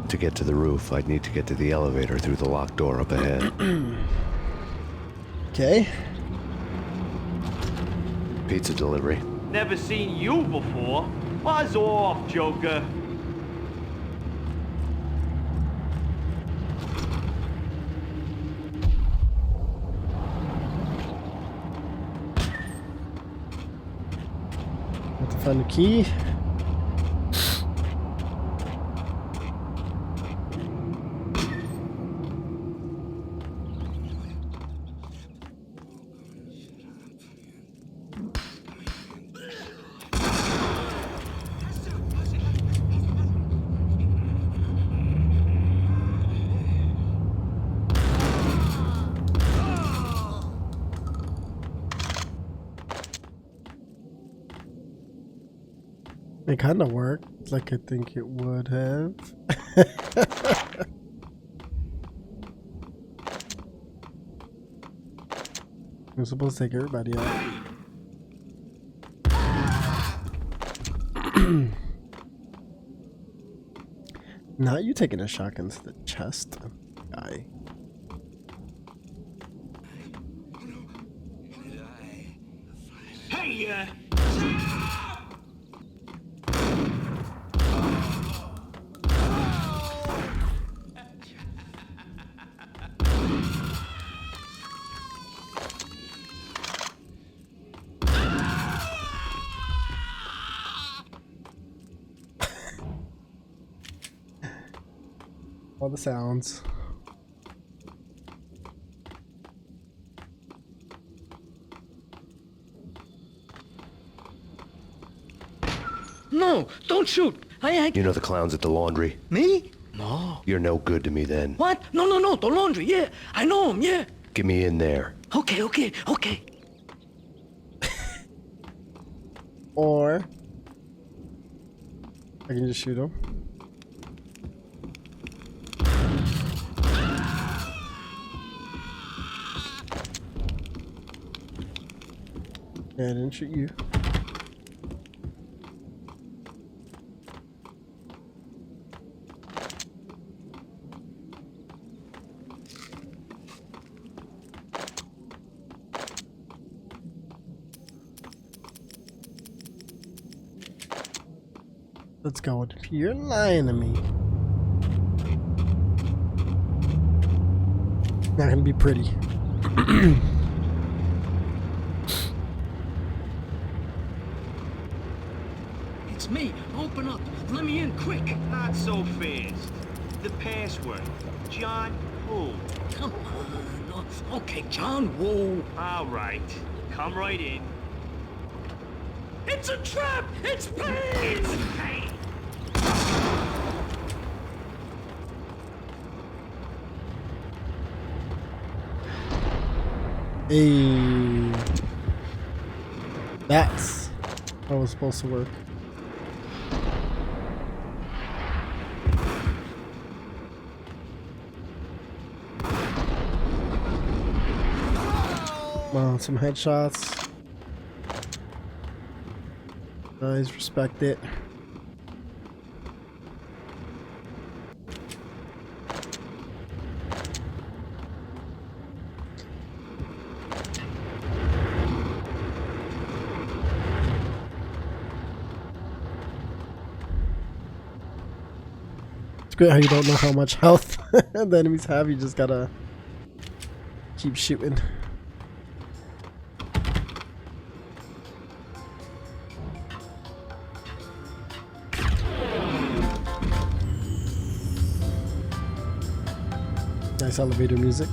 To get to the roof, I'd need to get to the elevator through the locked door up ahead. Okay. Pizza delivery. Never seen you before. Buzz off, Joker. Have to find the key. It kind of worked like I think it would have. We're supposed to take everybody out. Now you taking a shotgun to the chest, guy. Hey, All the sounds. No, don't shoot. You know the clowns at the laundry? Me? No. You're no good to me then. What? No, the laundry, yeah. I know him, yeah. Get me in there. Okay. Or I can just shoot him. Yeah, I didn't shoot you. Let's go. You're lying to me. Not gonna be pretty. It's me. Open up. Let me in quick. not so fast. The password. John Woo. Come on. Okay, John Woo. All right. Come right in. It's a trap! It's Payne! It's Payne! Hey, that's how it's supposed to work. Come on, some headshots. Nice, respect it. It's great how you don't know how much health the enemies have. You just gotta keep shooting. Nice elevator music.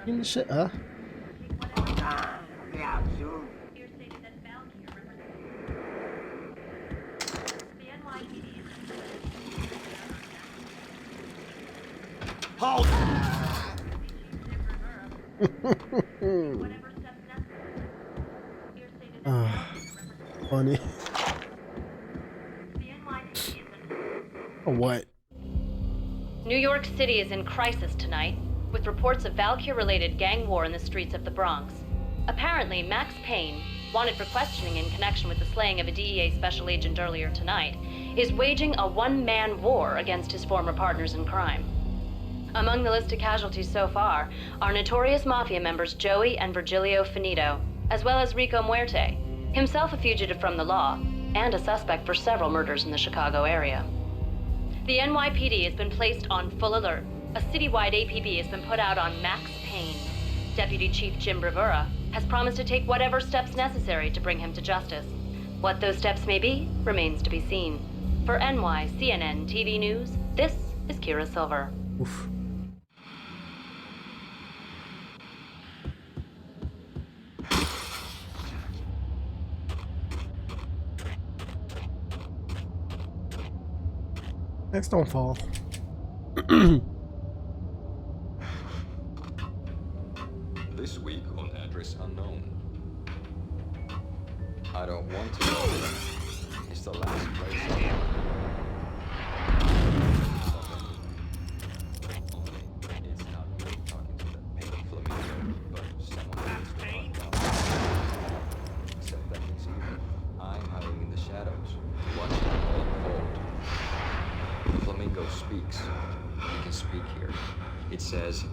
In the shit, huh? Hold! Funny. What? New York City is in crisis tonight, with reports of Valkyr-related gang war in the streets of the Bronx. Apparently, Max Payne, wanted for questioning in connection with the slaying of a DEA special agent earlier tonight, is waging a one-man war against his former partners in crime. Among the list of casualties so far are notorious mafia members Joey and Virgilio Finito, as well as Rico Muerte, himself a fugitive from the law, and a suspect for several murders in the Chicago area. The NYPD has been placed on full alert. A citywide APB has been put out on Max Payne. Deputy Chief Jim Bravura has promised to take whatever steps necessary to bring him to justice. What those steps may be remains to be seen. For NYCNN TV News, this is Kira Silver. Oof. Next, don't fall. This week on Address Unknown. I don't want to know. It's the last place I want. It's not me talking to the pink flamingo, but someone else. Except that this evening, I'm hiding in the shadows, watching it all unfold. The flamingo speaks. He can speak here. It says,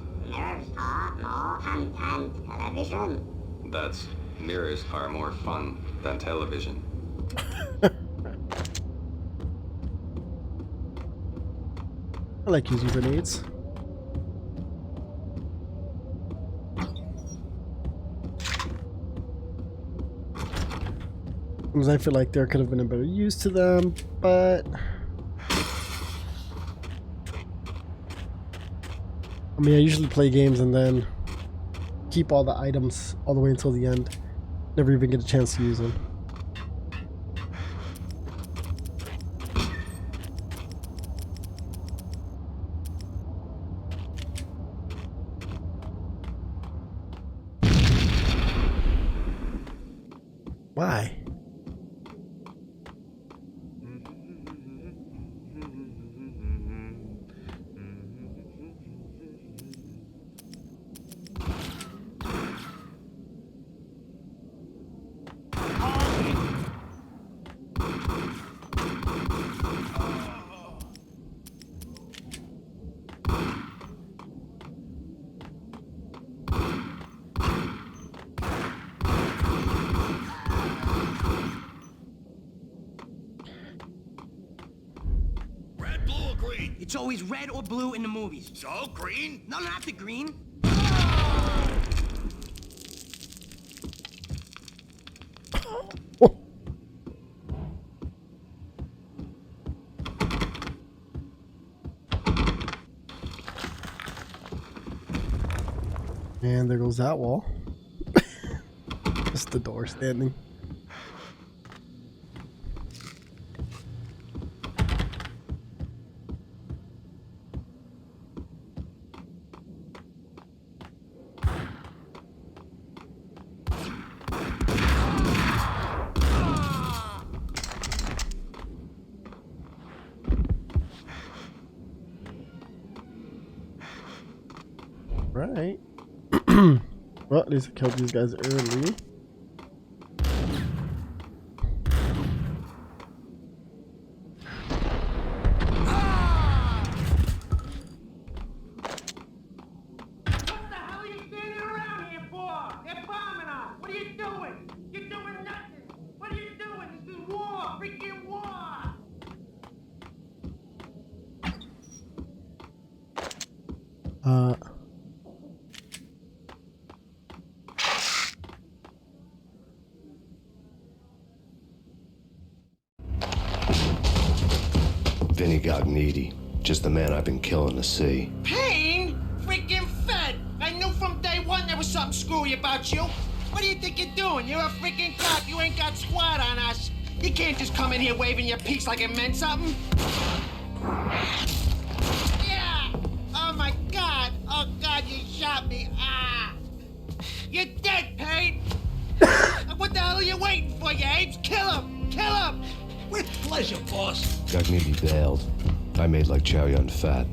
that's mirrors are more fun than television. I like using grenades. Sometimes I feel like there could have been a better use to them, but I mean, I usually play games and then keep all the items all the way until the end. Never even get a chance to use them. Why? It's always red or blue in the movies. So, green? No, not the green. And there goes that wall. Just the door standing. right. Well, at least I killed these guys early. Vinny Gognitti, just the man I've been killing to see. Payne? Freaking fed! I knew from day one there was something screwy about you. What do you think you're doing? You're a freaking cop. You ain't got squad on us. You can't just come in here waving your piece like it meant something. Yeah! Oh my God! Oh God, you shot me! Ah! You're dead, Payne! What the hell are you waiting for, you apes? Kill him! Kill him! With pleasure, boss. Gognitti bailed. I made like Chow Yun Fat.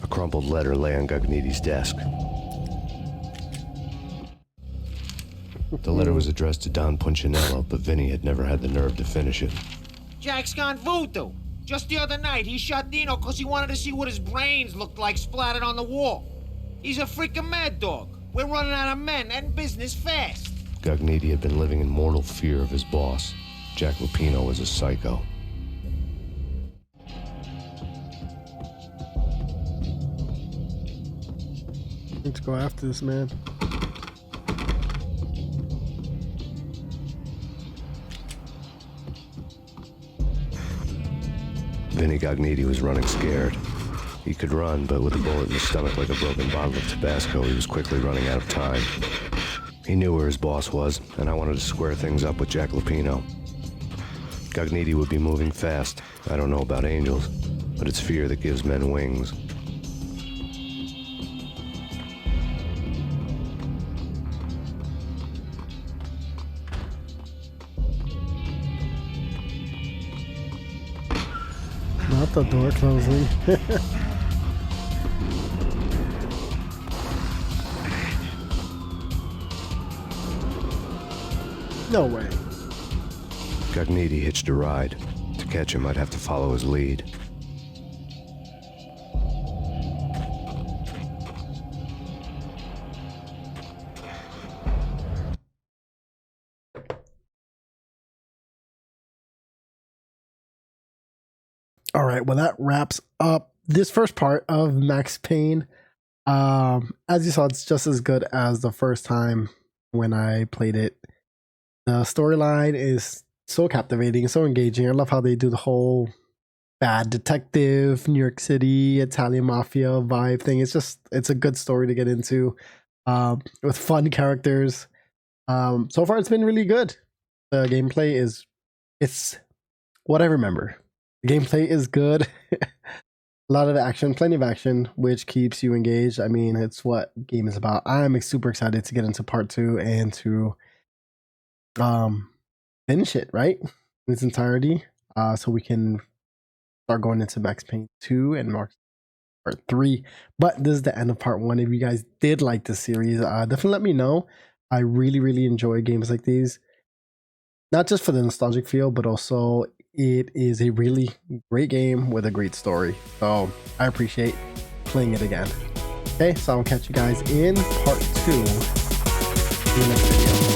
A crumpled letter lay on Gognitti's desk. The letter was addressed to Don Punchinello, but Vinny had never had the nerve to finish it. Jack's gone voodoo. Just the other night, he shot Dino because he wanted to see what his brains looked like splattered on the wall. He's a freaking mad dog. We're running out of men and business fast. Gognitti had been living in mortal fear of his boss. Jack Lupino was a psycho. Let's go after this man. Vinny Gognitti was running scared. He could run, but with a bullet in his stomach like a broken bottle of Tabasco, he was quickly running out of time. He knew where his boss was, and I wanted to square things up with Jack Lupino. Gognitti would be moving fast. I don't know about angels, but it's fear that gives men wings. Not the door closing. No way. Gognitti hitched a ride. To catch him, I'd have to follow his lead. All right, well, that wraps up this first part of Max Payne. As you saw, it's just as good as the first time when I played it. The storyline is so captivating, so engaging. I love how they do the whole bad detective, New York City, Italian mafia vibe thing. It's a good story to get into, with fun characters. So far, it's been really good. The gameplay it's what I remember. The gameplay is good. A lot of action, plenty of action, which keeps you engaged. I mean, it's what game is about. I'm super excited to get into part 2 and to finish it, right? In its entirety. So we can start going into Max Payne 2 and Part 3. But this is the end of part 1. If you guys did like this series, definitely let me know. I really, really enjoy games like these. Not just for the nostalgic feel, but also it is a really great game with a great story. So I appreciate playing it again. Okay, so I'll catch you guys in part 2 in the next video.